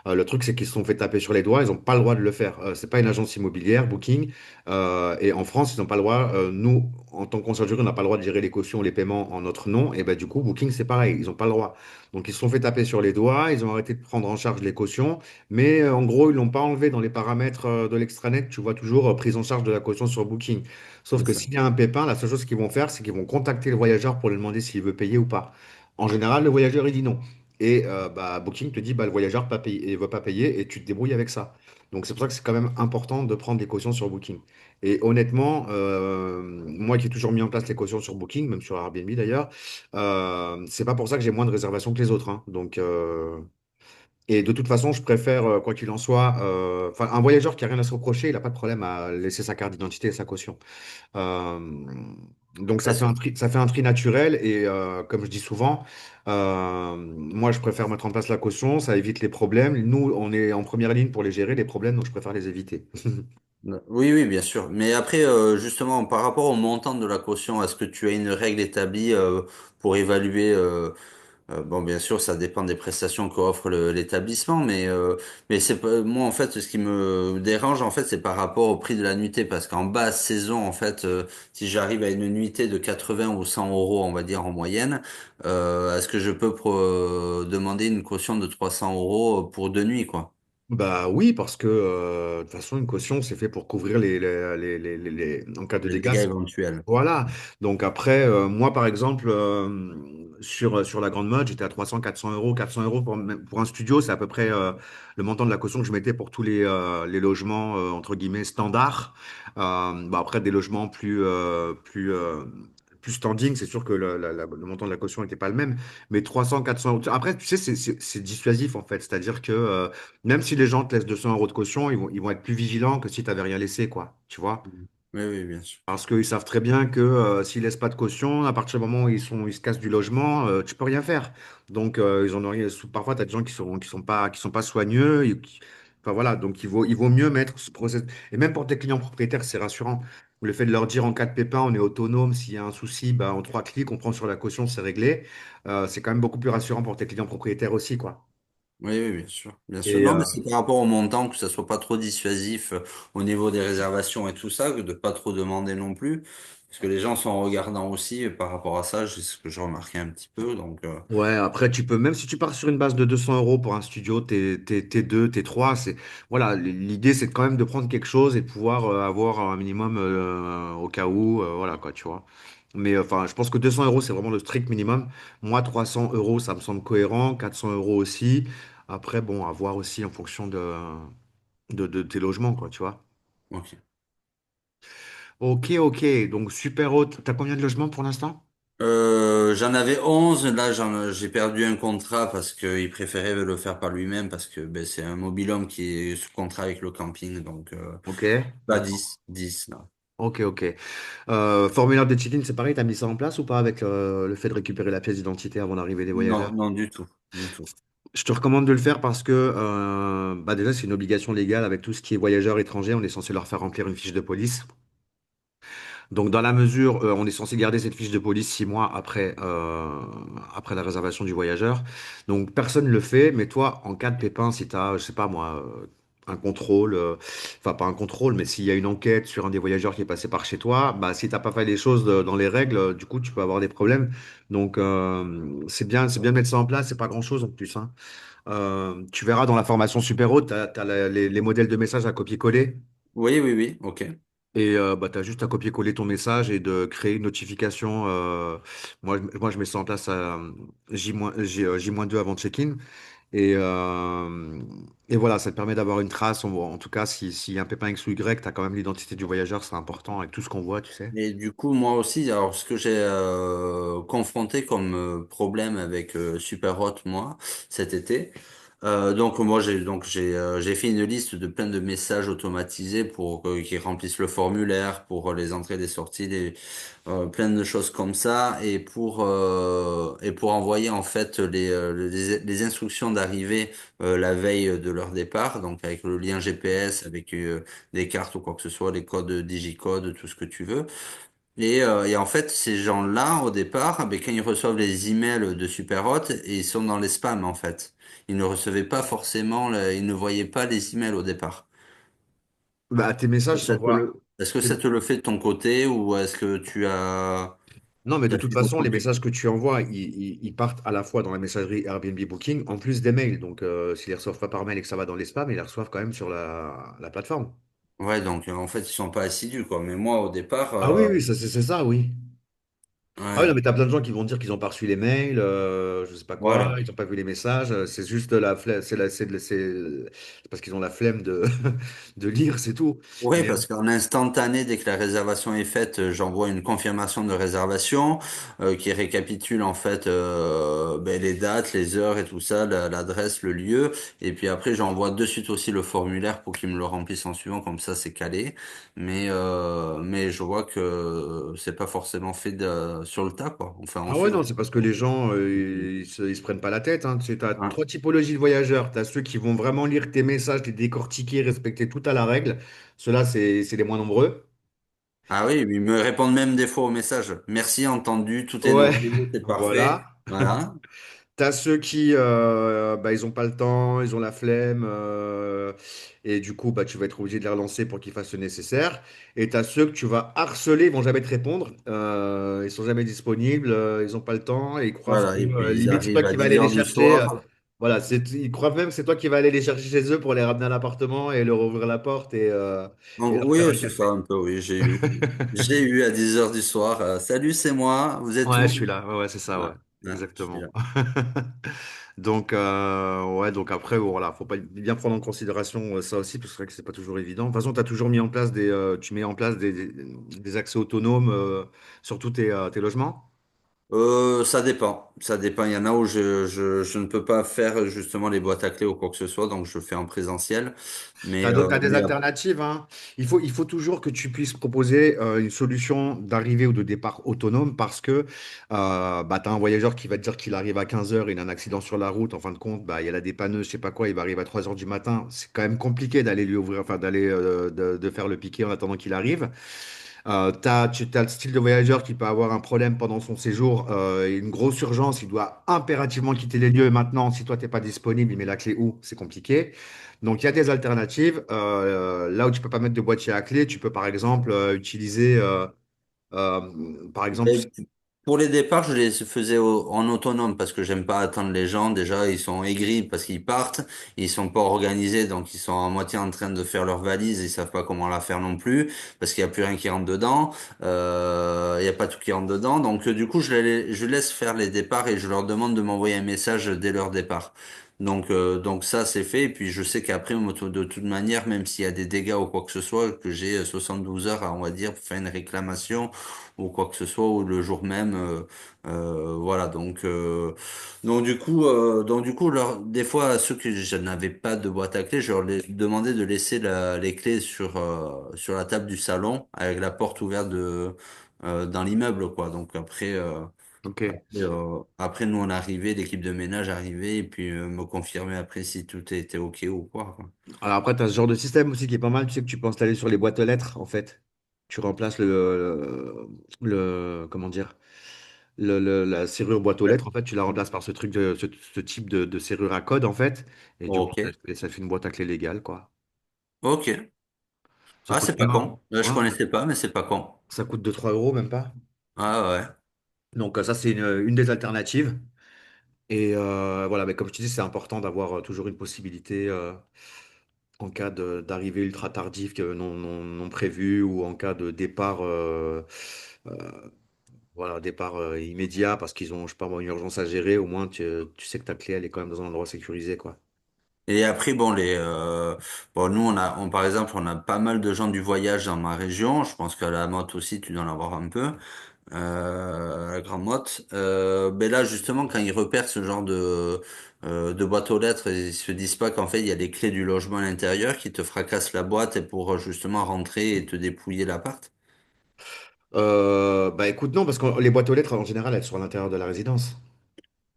Le truc, c'est qu'ils se sont fait taper sur les doigts. Ils n'ont pas le droit de le faire. C'est pas une agence immobilière, Booking, et en France, ils n'ont pas le droit. Nous, en tant que conciergerie, on n'a pas le droit de gérer les cautions, les paiements en notre nom. Et ben du coup, Booking, c'est pareil. Ils n'ont pas le droit. Donc, ils se sont fait taper sur les doigts. Ils ont arrêté de prendre en charge les cautions. Mais en gros, ils l'ont pas enlevé dans les paramètres de l'extranet. Tu vois toujours prise en charge de la caution sur Booking. Sauf C'est que ça. s'il y a un pépin, la seule chose qu'ils vont faire, c'est qu'ils vont contacter le voyageur pour lui demander s'il veut payer ou pas. En général, le voyageur, il dit non. Et bah, Booking te dit bah, le voyageur pas payer, il veut pas payer et tu te débrouilles avec ça. Donc c'est pour ça que c'est quand même important de prendre des cautions sur Booking. Et honnêtement, moi qui ai toujours mis en place les cautions sur Booking, même sur Airbnb d'ailleurs, c'est pas pour ça que j'ai moins de réservations que les autres, hein. Donc, et de toute façon, je préfère, quoi qu'il en soit, enfin, un voyageur qui a rien à se reprocher, il n'a pas de problème à laisser sa carte d'identité et sa caution. Euh, donc Ouais, ça fait un tri naturel et comme je dis souvent, moi je préfère mettre en place la caution, ça évite les problèmes. Nous, on est en première ligne pour les gérer, les problèmes, donc je préfère les éviter. oui, oui, bien sûr. Mais après, justement, par rapport au montant de la caution, est-ce que tu as une règle établie pour évaluer bon, bien sûr, ça dépend des prestations qu'offre l'établissement, mais c'est pas, moi, en fait, ce qui me dérange, en fait, c'est par rapport au prix de la nuitée, parce qu'en basse saison, en fait, si j'arrive à une nuitée de 80 ou 100 euros, on va dire, en moyenne, est-ce que je peux demander une caution de 300 euros pour 2 nuits, quoi? Bah oui, parce que de toute façon, une caution, c'est fait pour couvrir en cas de Les dégâts. dégâts éventuels. Voilà. Donc après, moi par exemple, sur la Grande Mode, j'étais à 300, 400 euros. 400 euros pour un studio, c'est à peu près le montant de la caution que je mettais pour tous les logements, entre guillemets, standards. Bah, après, des logements plus standing, c'est sûr que le montant de la caution n'était pas le même. Mais 300, 400 euros. Après, tu sais, c'est dissuasif en fait. C'est-à-dire que même si les gens te laissent 200 euros de caution, ils vont être plus vigilants que si tu n'avais rien laissé, quoi. Tu vois? Mhm. Oui, oui, bien sûr. Parce qu'ils savent très bien que s'ils laissent pas de caution, à partir du moment où ils se cassent du logement, tu peux rien faire. Donc ils en ont rien. Parfois, tu as des gens qui sont pas soigneux. Enfin voilà, donc il vaut mieux mettre ce process. Et même pour tes clients propriétaires, c'est rassurant. Le fait de leur dire en cas de pépin, on est autonome, s'il y a un souci, bah, en 3 clics, on prend sur la caution, c'est réglé. C'est quand même beaucoup plus rassurant pour tes clients propriétaires aussi, quoi. Oui, oui, bien sûr, bien sûr. Et Non, mais c'est par rapport au montant que ça soit pas trop dissuasif au niveau des réservations et tout ça, que de pas trop demander non plus, parce que les gens sont regardants aussi par rapport à ça. C'est ce que j'ai remarqué un petit peu. Donc, ouais, après, tu peux, même si tu pars sur une base de 200 euros pour un studio, T2, T3, voilà, l'idée, c'est quand même de prendre quelque chose et de pouvoir avoir un minimum au cas où, voilà, quoi, tu vois. Mais enfin, je pense que 200 euros, c'est vraiment le strict minimum. Moi, 300 euros, ça me semble cohérent, 400 euros aussi. Après, bon, à voir aussi en fonction de tes logements, quoi, tu vois. ok. Ok, ok, donc super haute. T'as combien de logements pour l'instant? J'en avais 11. Là, j'ai perdu un contrat parce qu'il préférait le faire par lui-même parce que ben, c'est un mobil-home qui est sous contrat avec le camping. Donc, Ok, pas d'accord. 10 là. Ok, ok. Formulaire de check-in, c'est pareil, t'as mis ça en place ou pas avec le fait de récupérer la pièce d'identité avant l'arrivée des Non, voyageurs? non, du tout, du tout. Je te recommande de le faire parce que bah déjà, c'est une obligation légale avec tout ce qui est voyageurs étrangers. On est censé leur faire remplir une fiche de police. Donc, dans la mesure, on est censé garder cette fiche de police 6 mois après la réservation du voyageur. Donc, personne ne le fait, mais toi, en cas de pépin, si tu as, je sais pas moi, un contrôle, enfin pas un contrôle, mais s'il y a une enquête sur un des voyageurs qui est passé par chez toi, bah si t'as pas fait les choses dans les règles, du coup, tu peux avoir des problèmes. Donc, c'est bien de mettre ça en place. C'est pas grand-chose en plus, hein. Tu verras dans la formation super haute, t'as les modèles de messages à copier-coller. Oui, oui, oui, ok. Et bah, tu as juste à copier-coller ton message et de créer une notification. Moi, je mets ça en place à J-2 avant check-in. Et, euh, et voilà, ça te permet d'avoir une trace. En tout cas, s'il y a un pépin X ou Y, tu as quand même l'identité du voyageur. C'est important avec tout ce qu'on voit, tu sais. Et du coup, moi aussi, alors ce que j'ai confronté comme problème avec Superhot, moi, cet été, donc moi j'ai fait une liste de plein de messages automatisés pour qu'ils remplissent le formulaire, pour les entrées, les sorties, plein de choses comme ça, et pour envoyer en fait les instructions d'arrivée la veille de leur départ, donc avec le lien GPS, avec des cartes ou quoi que ce soit, les codes digicode, tout ce que tu veux. Et en fait, ces gens-là, au départ, ben, quand ils reçoivent les emails de Superhot, ils sont dans les spams, en fait. Ils ne recevaient pas forcément, ils ne voyaient pas les emails au départ. Bah, tes messages s'envoient. Est-ce que tes- ça te le fait de ton côté ou est-ce que Non, mais tu de as toute fait façon, autre les chose? messages que tu envoies, ils partent à la fois dans la messagerie Airbnb Booking, en plus des mails. Donc, s'ils les reçoivent pas par mail et que ça va dans les spams, ils les reçoivent quand même sur la plateforme. Ouais, donc en fait, ils sont pas assidus, quoi. Mais moi, au départ, Ah oui, oui, ça, c'est ça, oui. Ah oui, non, ouais, mais t'as plein de gens qui vont dire qu'ils ont pas reçu les mails, je sais pas quoi, voilà. ils ont pas vu les messages, c'est juste la flemme, c'est parce qu'ils ont la flemme de, de lire, c'est tout. Oui, Mais parce qu'en instantané, dès que la réservation est faite, j'envoie une confirmation de réservation qui récapitule en fait ben, les dates, les heures et tout ça, l'adresse, le lieu. Et puis après, j'envoie de suite aussi le formulaire pour qu'ils me le remplissent en suivant, comme ça c'est calé. Mais je vois que c'est pas forcément fait sur le tas, quoi. Enfin, ah ouais, ensuite. non, c'est parce que les gens, ils se prennent pas la tête, hein. Tu as Ouais. 3 typologies de voyageurs. Tu as ceux qui vont vraiment lire tes messages, les décortiquer, respecter tout à la règle. Ceux-là, c'est les moins nombreux. Ah oui, ils me répondent même des fois au message. Merci, entendu, tout est Ouais, noté, c'est parfait. voilà. Voilà. T'as ceux qui, bah, ils ont pas le temps, ils ont la flemme, et du coup, bah, tu vas être obligé de les relancer pour qu'ils fassent le nécessaire. Et t'as ceux que tu vas harceler, ils vont jamais te répondre, ils sont jamais disponibles, ils ont pas le temps, et ils croient que, Voilà, et puis ils limite, c'est toi arrivent à qui vas 10 aller les heures du chercher. soir. Voilà, ils croient même que c'est toi qui vas aller les chercher chez eux pour les ramener à l'appartement et leur ouvrir la porte et leur faire Oui, un c'est ça café. un peu, oui, j'ai eu à 10 heures du soir. Salut, c'est moi, vous êtes Ouais, où? je suis là. Ouais, ouais, c'est ça, Ouais, ouais. ouais, je suis là. Exactement. Donc, ouais, donc après, voilà, faut pas bien prendre en considération ça aussi, parce que c'est vrai que c'est pas toujours évident. De toute façon, tu as toujours mis en place tu mets en place des accès autonomes sur tous tes logements. Ça dépend, ça dépend. Il y en a où je ne peux pas faire justement les boîtes à clés ou quoi que ce soit, donc je fais en présentiel. Donc, tu as des Mais alternatives, hein. Il faut toujours que tu puisses proposer une solution d'arrivée ou de départ autonome parce que bah, tu as un voyageur qui va te dire qu'il arrive à 15 heures, il a un accident sur la route. En fin de compte, bah, il y a la dépanneuse, je sais pas quoi, il va arriver à 3 heures du matin. C'est quand même compliqué d'aller lui ouvrir, enfin, de faire le piquer en attendant qu'il arrive. Tu as le style de voyageur qui peut avoir un problème pendant son séjour, une grosse urgence, il doit impérativement quitter les lieux. Et maintenant, si toi, t'es pas disponible, il met la clé où? C'est compliqué. Donc, il y a des alternatives. Là où tu peux pas mettre de boîtier à clé, tu peux par exemple utiliser, par exemple, Et pour les départs, je les faisais en autonome parce que j'aime pas attendre les gens. Déjà, ils sont aigris parce qu'ils partent, ils sont pas organisés, donc ils sont à moitié en train de faire leur valise, ils savent pas comment la faire non plus parce qu'il y a plus rien qui rentre dedans. Il y a pas tout qui rentre dedans, donc du coup, je laisse faire les départs et je leur demande de m'envoyer un message dès leur départ. Donc ça c'est fait et puis je sais qu'après de toute manière même s'il y a des dégâts ou quoi que ce soit que j'ai 72 heures on va dire pour faire une réclamation ou quoi que ce soit ou le jour même voilà donc du coup des fois ceux que je n'avais pas de boîte à clés je leur demandais de laisser les clés sur la table du salon avec la porte ouverte dans l'immeuble quoi donc ok. après nous on arrivait l'équipe de ménage arrivait et puis me confirmait après si tout était ok ou quoi. Alors après, tu as ce genre de système aussi qui est pas mal. Tu sais que tu peux installer sur les boîtes aux lettres, en fait. Tu remplaces comment dire, la serrure boîte aux lettres, en fait, tu la remplaces par ce truc ce type de serrure à code, en fait. Et du coup, Ok, ça fait une boîte à clé légale, quoi. ok. Ça Ah coûte c'est pas rien. con. Je Voilà. connaissais pas mais c'est pas con. Ça coûte 2 3 euros, même pas. Ah ouais. Donc ça, c'est une des alternatives. Et voilà, mais comme je te dis, c'est important d'avoir toujours une possibilité en cas d'arrivée ultra tardive non prévue ou en cas de départ, euh, voilà, départ immédiat parce qu'ils ont, je sais pas moi, une urgence à gérer. Au moins, tu sais que ta clé, elle est quand même dans un endroit sécurisé, quoi. Et après, bon, nous, par exemple, on a pas mal de gens du voyage dans ma région. Je pense qu'à la Motte aussi, tu dois en avoir un peu, à la Grande Motte. Mais là, justement, quand ils repèrent ce genre de boîte aux lettres, ils se disent pas qu'en fait, il y a les clés du logement à l'intérieur qui te fracassent la boîte et pour justement rentrer et te dépouiller l'appart. Bah écoute, non, parce que les boîtes aux lettres, en général, elles sont à l'intérieur de la résidence.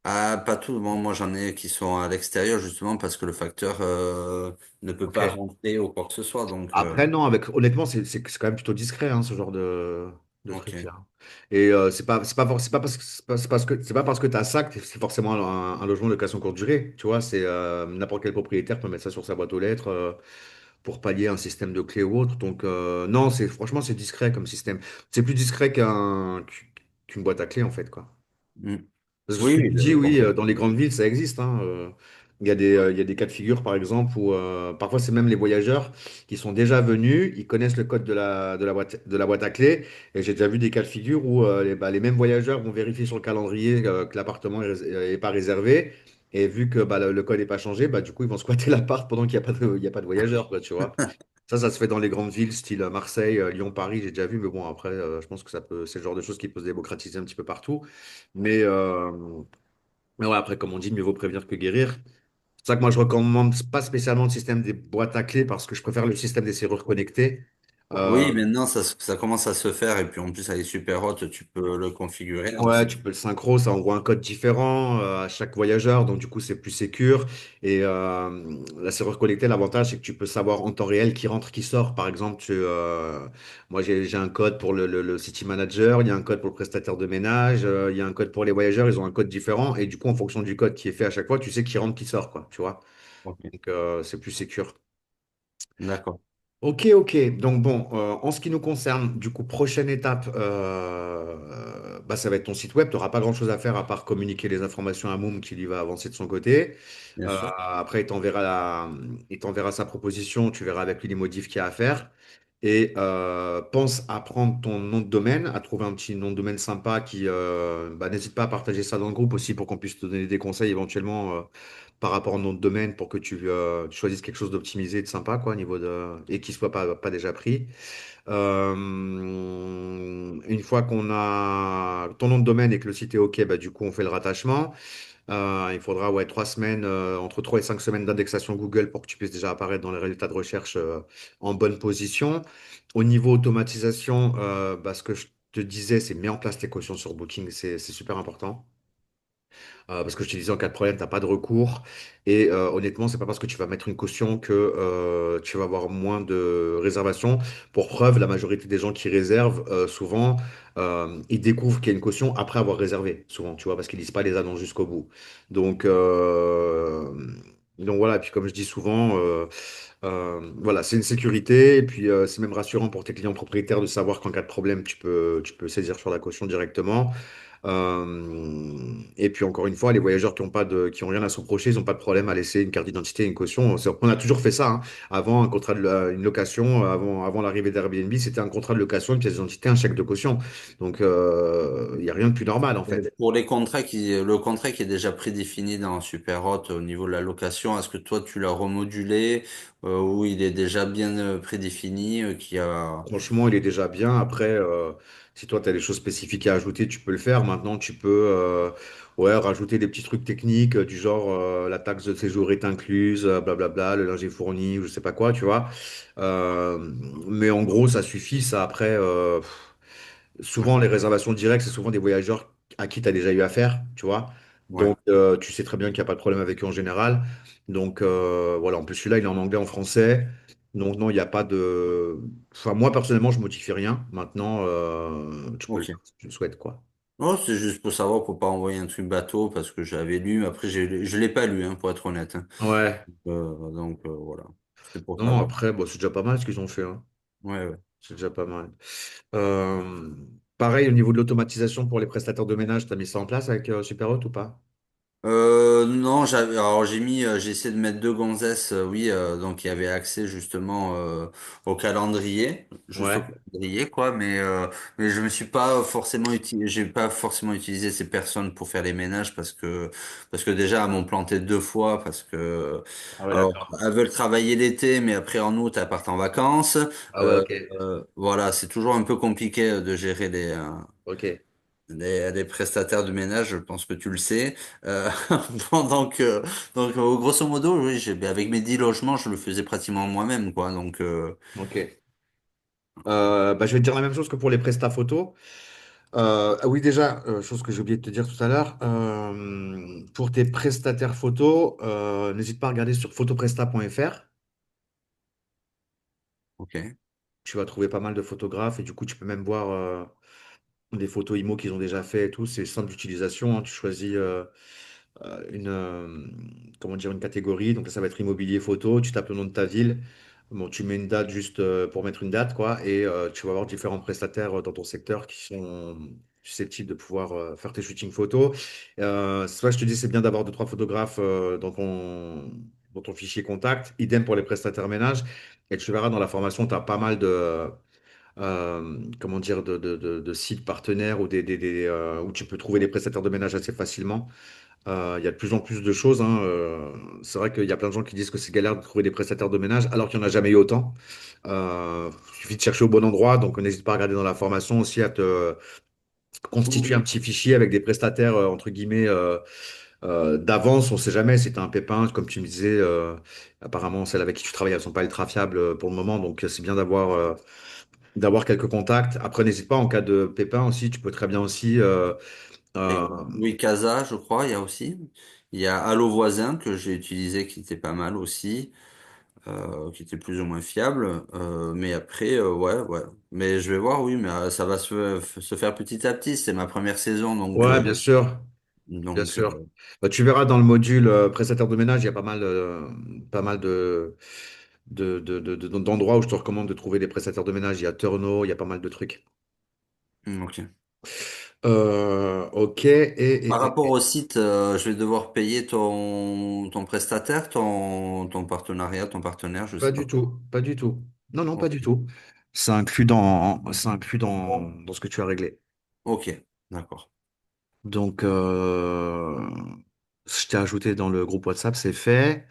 Ah, pas tout. Bon, moi, j'en ai qui sont à l'extérieur, justement, parce que le facteur, ne peut pas Ok. rentrer ou quoi que ce soit. Après, non, honnêtement, c'est quand même plutôt discret, hein, ce genre de Ok. truc-là. Et c'est pas parce que tu as ça que c'est forcément un logement de location courte durée. Tu vois, c'est n'importe quel propriétaire peut mettre ça sur sa boîte aux lettres pour pallier un système de clé ou autre. Donc, non, franchement, c'est discret comme système. C'est plus discret qu'une boîte à clé, en fait, quoi. Mm. Parce que ce Oui, que oui, tu dis, oui, bon. dans les grandes villes, ça existe, hein. Il y a des cas de figure, par exemple, où parfois c'est même les voyageurs qui sont déjà venus, ils connaissent le code de la boîte à clé. Et j'ai déjà vu des cas de figure où les mêmes voyageurs vont vérifier sur le calendrier que l'appartement est pas réservé. Et vu que le code n'est pas changé, du coup, ils vont squatter l'appart pendant qu'il n'y a pas il y a pas de voyageurs, quoi, tu vois. Ça se fait dans les grandes villes, style Marseille, Lyon, Paris, j'ai déjà vu. Mais bon, après, je pense que c'est le genre de choses qui peut se démocratiser un petit peu partout. Mais, euh, mais ouais, après, comme on dit, mieux vaut prévenir que guérir. C'est pour ça que moi, je recommande pas spécialement le système des boîtes à clés parce que je préfère le système des serrures connectées. Euh, Oui, maintenant, ça commence à se faire. Et puis, en plus, elle est super haute. Tu peux le configurer. Donc, ouais, tu peux le synchro, ça envoie un code différent à chaque voyageur, donc du coup, c'est plus sécure. Et la serrure connectée, l'avantage, c'est que tu peux savoir en temps réel qui rentre, qui sort. Par exemple, moi, j'ai un code pour le city manager, il y a un code pour le prestataire de ménage, il y a un code pour les voyageurs, ils ont un code différent. Et du coup, en fonction du code qui est fait à chaque fois, tu sais qui rentre, qui sort, quoi, tu vois. ok. Donc, c'est plus sécure. D'accord. Ok, ok. Donc bon, en ce qui nous concerne, du coup, prochaine étape, ça va être ton site web. Tu n'auras pas grand-chose à faire à part communiquer les informations à Moom qui lui va avancer de son côté. Bien sûr. Après, il t'enverra sa proposition. Tu verras avec lui les modifs qu'il y a à faire. Et pense à prendre ton nom de domaine, à trouver un petit nom de domaine sympa n'hésite pas à partager ça dans le groupe aussi pour qu'on puisse te donner des conseils éventuellement par rapport au nom de domaine pour que tu choisisses quelque chose d'optimisé et de sympa, quoi, au niveau et qui soit pas déjà pris. Une fois qu'on a ton nom de domaine et que le site est OK, du coup, on fait le rattachement. Il faudra ouais, 3 semaines, entre 3 et 5 semaines d'indexation Google pour que tu puisses déjà apparaître dans les résultats de recherche en bonne position. Au niveau automatisation, ce que je te disais, c'est mets en place tes cautions sur Booking, c'est super important. Parce que je te disais, en cas de problème, tu n'as pas de recours. Et honnêtement, c'est pas parce que tu vas mettre une caution que tu vas avoir moins de réservations. Pour preuve, la majorité des gens qui réservent, souvent, ils découvrent qu'il y a une caution après avoir réservé, souvent, tu vois, parce qu'ils lisent pas les annonces jusqu'au bout. Donc, euh, donc voilà, et puis comme je dis souvent, voilà, c'est une sécurité, et puis c'est même rassurant pour tes clients propriétaires de savoir qu'en cas de problème, tu peux saisir sur la caution directement. Et puis encore une fois, les voyageurs qui ont rien à se reprocher, ils n'ont pas de problème à laisser une carte d'identité et une caution. On a toujours fait ça, hein. Avant un contrat une location, avant l'arrivée d'Airbnb, c'était un contrat de location, une pièce d'identité, un chèque de caution. Donc il n'y a rien de plus normal en fait. Pour les contrats le contrat qui est déjà prédéfini dans Superhot au niveau de la location, est-ce que toi tu l'as remodulé ou il est déjà bien prédéfini, qui a... Franchement, il est déjà bien. Après, si toi, tu as des choses spécifiques à ajouter, tu peux le faire. Maintenant, tu peux ouais, rajouter des petits trucs techniques du genre la taxe de séjour est incluse, blablabla, le linge est fourni, ou je sais pas quoi, tu vois. Euh, mais en gros, ça suffit. Ça, après, souvent, les réservations directes, c'est souvent des voyageurs à qui tu as déjà eu affaire, tu vois. Ouais, Donc, tu sais très bien qu'il n'y a pas de problème avec eux en général. Donc, voilà. En plus, celui-là, il est en anglais, en français. Donc, non, il n'y a pas de. Enfin, moi, personnellement, je modifie rien. Maintenant, tu peux le faire ok. si tu le souhaites, quoi. Non, c'est juste pour savoir pour pas envoyer un truc bateau parce que j'avais lu, mais après je l'ai pas lu, hein, pour être honnête, hein. Ouais. Voilà, c'était pour Non, savoir. après, bon, c'est déjà pas mal ce qu'ils ont fait, hein. Ouais, ouais. C'est déjà pas mal. Euh, Pareil, au niveau de l'automatisation pour les prestataires de ménage, tu as mis ça en place avec Superhot ou pas? Non, j'ai essayé de mettre deux gonzesses, oui, donc il y avait accès justement au calendrier, juste au Ouais. calendrier quoi, mais je me suis pas forcément utilisé, j'ai pas forcément utilisé ces personnes pour faire les ménages parce que déjà elles m'ont planté deux fois parce que Ah ouais, alors d'accord. elles veulent travailler l'été, mais après en août elles partent en vacances, Ah ouais, euh, ok. voilà, c'est toujours un peu compliqué de gérer Ok. les prestataires de ménage, je pense que tu le sais. Euh, bon, grosso modo, oui, ben, avec mes 10 logements, je le faisais pratiquement moi-même, quoi. Ok. Bah, je vais te dire la même chose que pour les prestats photos. Ah oui, déjà, chose que j'ai oublié de te dire tout à l'heure, pour tes prestataires photos, n'hésite pas à regarder sur photopresta.fr. ok, Tu vas trouver pas mal de photographes et du coup, tu peux même voir des photos IMO qu'ils ont déjà fait et tout. C'est simple d'utilisation, hein. Tu choisis comment dire, une catégorie. Donc là, ça va être immobilier photo. Tu tapes le nom de ta ville. Bon, tu mets une date juste pour mettre une date, quoi. Et tu vas avoir différents prestataires dans ton secteur qui sont susceptibles de pouvoir faire tes shootings photos. C'est pour ça que je te dis, c'est bien d'avoir deux, trois photographes dans ton fichier contact. Idem pour les prestataires ménage. Et tu verras dans la formation, tu as pas mal comment dire, de sites partenaires ou où tu peux trouver des prestataires de ménage assez facilement. Il y a de plus en plus de choses, hein. C'est vrai qu'il y a plein de gens qui disent que c'est galère de trouver des prestataires de ménage, alors qu'il n'y en a jamais eu autant. Il suffit de chercher au bon endroit, donc n'hésite pas à regarder dans la formation aussi à te constituer un oui, petit fichier avec des prestataires, entre guillemets, d'avance. On ne sait jamais si tu as un pépin, comme tu me disais. Apparemment, celles avec qui tu travailles, elles ne sont pas ultra fiables pour le moment, donc c'est bien d'avoir quelques contacts. Après, n'hésite pas en cas de pépin aussi, tu peux très bien aussi. Euh, oui, Casa, je crois, il y a aussi. Il y a Allo Voisin que j'ai utilisé qui était pas mal aussi, qui était plus ou moins fiable. Mais après, ouais, ouais. Mais je vais voir, oui, mais ça va se faire petit à petit. C'est ma première saison, ouais, bien sûr. Bien donc, sûr. Bah, tu verras dans le module prestataire de ménage, il y a pas mal d'endroits où je te recommande de trouver des prestataires de ménage. Il y a Turno, il y a pas mal de trucs. ok. Ok. Par rapport au site, je vais devoir payer ton prestataire, ton partenariat, ton partenaire, je Pas sais du pas. tout. Pas du tout. Non, non, pas Ok, du tout. C'est inclus dans ce que tu as réglé. ok, d'accord. Donc, je t'ai ajouté dans le groupe WhatsApp, c'est fait.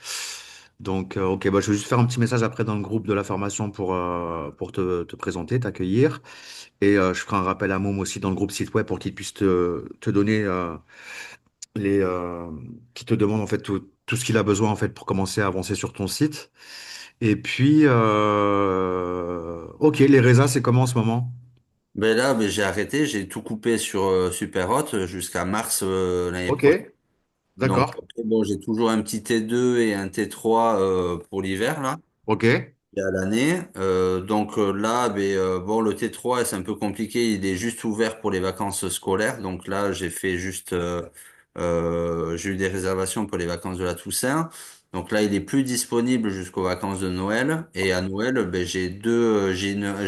Donc, ok, bah, je vais juste faire un petit message après dans le groupe de la formation pour te présenter, t'accueillir. Et je ferai un rappel à Moum aussi dans le groupe site web pour qu'il puisse te donner les, qui te demande en fait tout ce qu'il a besoin en fait pour commencer à avancer sur ton site. Et puis, ok, les résas, c'est comment en ce moment? Ben là, ben j'ai arrêté, j'ai tout coupé sur Superhot jusqu'à mars l'année Ok, prochaine. Donc d'accord. après, bon, j'ai toujours un petit T2 et un T3 pour l'hiver là. Ok, Et à l'année. Donc là, bon, le T3, c'est un peu compliqué. Il est juste ouvert pour les vacances scolaires. Donc là, j'ai fait juste, j'ai eu des réservations pour les vacances de la Toussaint. Donc là, il est plus disponible jusqu'aux vacances de Noël. Et à Noël, ben, j'ai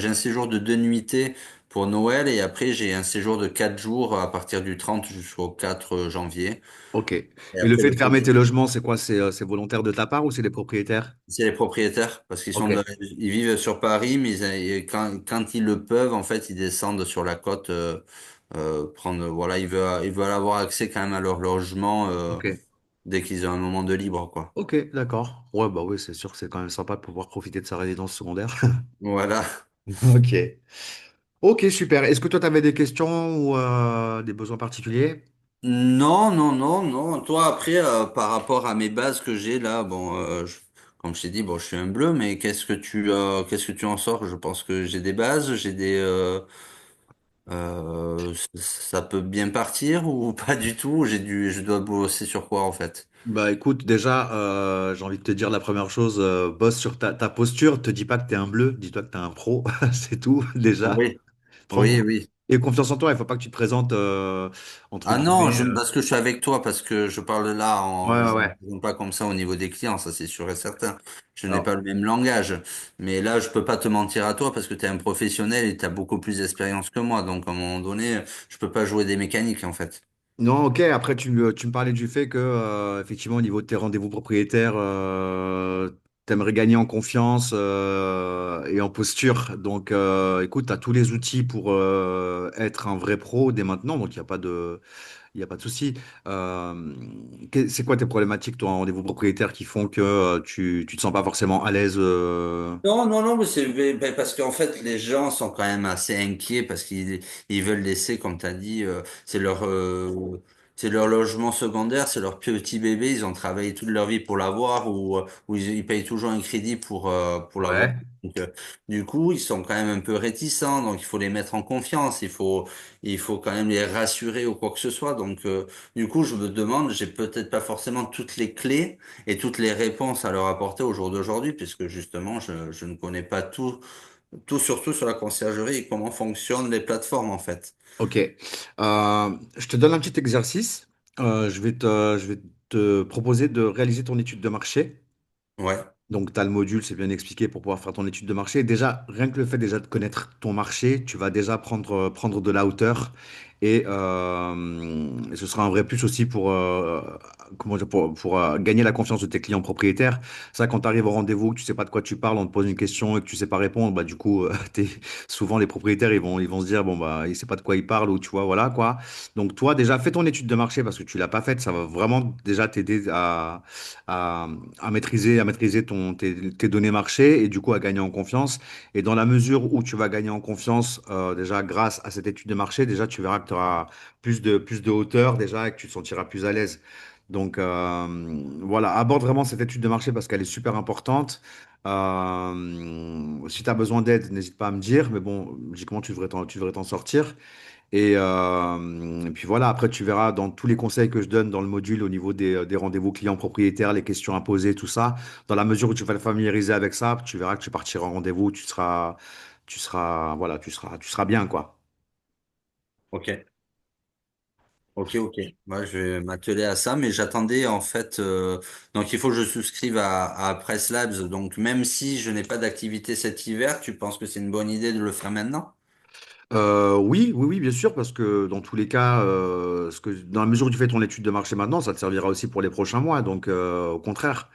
un séjour de 2 nuitées pour Noël. Et après, j'ai un séjour de 4 jours à partir du 30 jusqu'au 4 janvier. ok. Et Mais le après, fait de le fermer tes T3, logements, c'est quoi? C'est volontaire de ta part ou c'est les propriétaires? c'est les propriétaires parce Ok, ils vivent sur Paris, mais quand ils le peuvent, en fait, ils descendent sur la côte prendre. Voilà, ils veulent avoir accès quand même à leur logement ok, dès qu'ils ont un moment de libre, quoi. ok, d'accord. Ouais, bah oui, c'est sûr que c'est quand même sympa de pouvoir profiter de sa résidence secondaire. Voilà. Ok. Ok, super. Est-ce que toi, tu avais des questions ou des besoins particuliers? Non, non, non, non. Toi, après, par rapport à mes bases que j'ai là, bon, comme je t'ai dit, bon, je suis un bleu, mais qu'est-ce que tu en sors? Je pense que j'ai des bases, ça peut bien partir ou pas du tout? Je dois bosser sur quoi en fait? Bah écoute, déjà, j'ai envie de te dire la première chose, bosse sur ta posture, te dis pas que t'es un bleu, dis-toi que t'es un pro, c'est tout, déjà. Oui, Prends oui, oui. et confiance en toi, il faut pas que tu te présentes entre Ah non, guillemets. parce que je suis avec toi, parce que je parle là Ouais, ouais, je ne ouais. parle pas comme ça au niveau des clients, ça c'est sûr et certain. Je n'ai Alors, pas le même langage. Mais là, je peux pas te mentir à toi parce que tu es un professionnel et tu as beaucoup plus d'expérience que moi. Donc à un moment donné, je peux pas jouer des mécaniques en fait. non, ok, après tu me parlais du fait que, effectivement, au niveau de tes rendez-vous propriétaires, t'aimerais gagner en confiance et en posture. Donc, écoute, t'as tous les outils pour être un vrai pro dès maintenant, donc il y a pas de souci. C'est quoi tes problématiques, toi, en rendez-vous propriétaire qui font que tu te sens pas forcément à l'aise Non, non, non, mais parce qu'en fait, les gens sont quand même assez inquiets parce qu'ils veulent laisser, comme tu as dit, c'est leur logement secondaire, c'est leur petit bébé, ils ont travaillé toute leur vie pour l'avoir ou ils payent toujours un crédit pour l'avoir. Ouais. Donc, du coup, ils sont quand même un peu réticents, donc il faut les mettre en confiance, il faut quand même les rassurer ou quoi que ce soit. Donc, du coup, je me demande, j'ai peut-être pas forcément toutes les clés et toutes les réponses à leur apporter au jour d'aujourd'hui, puisque justement, je ne connais pas tout surtout sur la conciergerie et comment fonctionnent les plateformes en fait. Ok. Je te donne un petit exercice. Je vais te proposer de réaliser ton étude de marché. Ouais, Donc, tu as le module, c'est bien expliqué pour pouvoir faire ton étude de marché. Déjà, rien que le fait déjà de connaître ton marché, tu vas déjà prendre de la hauteur et ce sera un vrai plus aussi comment dire, pour gagner la confiance de tes clients propriétaires. Ça, quand tu arrives au rendez-vous, que tu sais pas de quoi tu parles, on te pose une question et que tu sais pas répondre, bah, du coup, souvent les propriétaires, ils vont se dire, bon, bah, il sait pas de quoi il parle ou tu vois, voilà quoi. Donc, toi, déjà, fais ton étude de marché parce que tu l'as pas faite. Ça va vraiment déjà t'aider à, à maîtriser tes données marché et du coup à gagner en confiance. Et dans la mesure où tu vas gagner en confiance, déjà grâce à cette étude de marché, déjà tu verras que tu auras plus de hauteur déjà et que tu te sentiras plus à l'aise. Donc voilà, aborde vraiment cette étude de marché parce qu'elle est super importante. Si tu as besoin d'aide, n'hésite pas à me dire, mais bon, logiquement, tu devrais t'en sortir. Et puis voilà, après tu verras dans tous les conseils que je donne dans le module au niveau des rendez-vous clients propriétaires, les questions à poser, tout ça. Dans la mesure où tu vas te familiariser avec ça, tu verras que tu partiras en rendez-vous, voilà, tu seras bien, quoi. ok, ok. Moi, je vais m'atteler à ça, mais j'attendais en fait. Donc, il faut que je souscrive à Press Labs. Donc, même si je n'ai pas d'activité cet hiver, tu penses que c'est une bonne idée de le faire maintenant? Oui, oui, oui, bien sûr, parce que dans tous les cas, dans la mesure où tu fais ton étude de marché maintenant, ça te servira aussi pour les prochains mois. Donc, au contraire,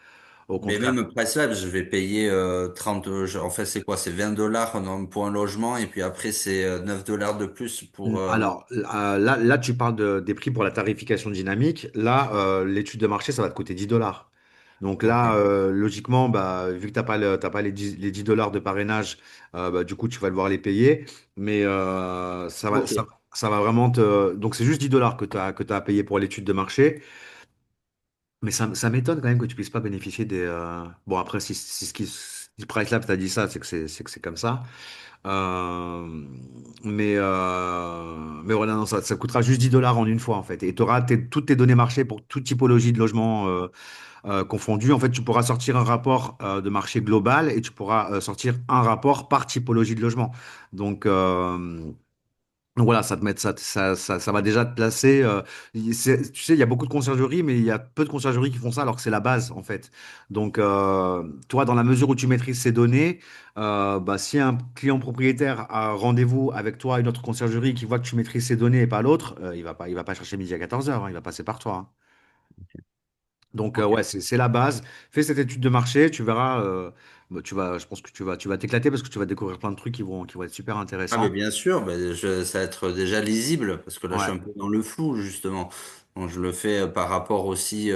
au Mais contraire. même Press Labs, je vais payer 30. En fait, c'est quoi? C'est 20 dollars pour un logement et puis après, c'est 9 dollars de plus pour. Alors là, tu parles des prix pour la tarification dynamique. Là, l'étude de marché, ça va te coûter 10 dollars. Donc Ok, là, logiquement, bah, vu que tu n'as pas, t'as pas les 10 dollars de parrainage, bah, du coup, tu vas devoir les payer. Mais ok. ça va vraiment te... Donc c'est juste 10 dollars que tu as à payer pour l'étude de marché. Mais ça m'étonne quand même que tu puisses pas bénéficier des... Bon, après, Si Price Lab t'a dit ça, c'est que c'est comme ça. Euh, mais voilà, non, ça coûtera juste 10 dollars en une fois, en fait. Et tu auras toutes tes données marché pour toute typologie de logement confondu. En fait, tu pourras sortir un rapport de marché global et tu pourras sortir un rapport par typologie de logement. Donc, donc voilà, ça te met, ça va déjà te placer. Tu sais, il y a beaucoup de conciergeries, mais il y a peu de conciergeries qui font ça alors que c'est la base en fait. Donc, toi, dans la mesure où tu maîtrises ces données, bah, si un client propriétaire a rendez-vous avec toi, une autre conciergerie qui voit que tu maîtrises ces données et pas l'autre, il va pas chercher midi à 14 heures, il va passer par toi, hein. Donc, Ok. ouais, c'est la base. Fais cette étude de marché, tu verras. Bah, je pense que tu vas t'éclater parce que tu vas découvrir plein de trucs qui vont être super Ah, mais intéressants. bien sûr, ben, ça va être déjà lisible, parce que là, je suis Ouais, un peu dans le flou, justement. Donc, je le fais par rapport aussi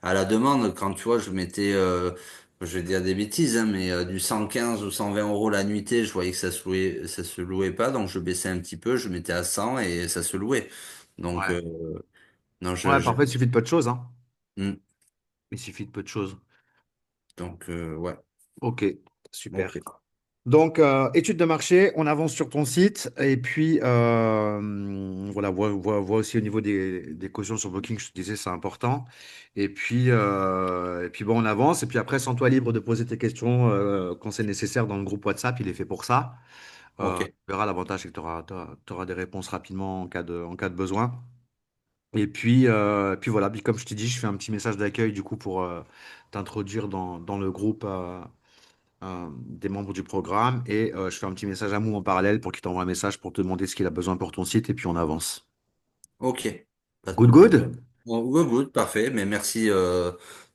à la demande. Quand tu vois, je mettais, je vais dire des bêtises, hein, mais du 115 ou 120 euros la nuitée, je voyais que ça se louait pas, donc je baissais un petit peu, je mettais à 100 et ça se louait. Donc, ouais. non, Ouais, parfois, il suffit de peu de choses, hein. Hmm. Il suffit de peu de choses. Donc, ouais, Ok, super. ok, Donc, étude de marché, on avance sur ton site. Et puis, voilà, vois aussi au niveau des cautions sur Booking, je te disais, c'est important. Et puis bon, on avance. Et puis après, sens-toi libre de poser tes questions quand c'est nécessaire dans le groupe WhatsApp. Il est fait pour ça. ok, Tu verras, l'avantage, c'est que tu auras des réponses rapidement en cas de besoin. Et puis voilà, puis comme je t'ai dit, je fais un petit message d'accueil du coup pour t'introduire dans le groupe des membres du programme et je fais un petit message à Mou en parallèle pour qu'il t'envoie un message pour te demander ce qu'il a besoin pour ton site et puis on avance. ok, pas de Good, problème. good. Bon, good, good, parfait, mais merci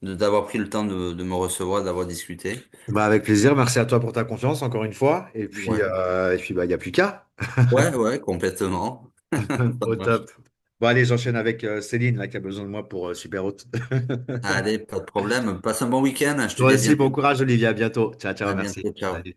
d'avoir pris le temps de me recevoir, d'avoir discuté. Bah, avec plaisir, merci à toi pour ta confiance encore une fois. Ouais. Et puis bah, il n'y a plus qu'à. Ouais, ouais, complètement. Ça Au marche. top. Bon, allez, j'enchaîne avec Céline là, qui a besoin de moi pour Super Haute. Allez, pas de problème. Passe un bon week-end. Je te Toi dis à aussi, bon bientôt. courage, Olivier. À bientôt. Ciao, ciao, À merci. bientôt. Ciao. Salut.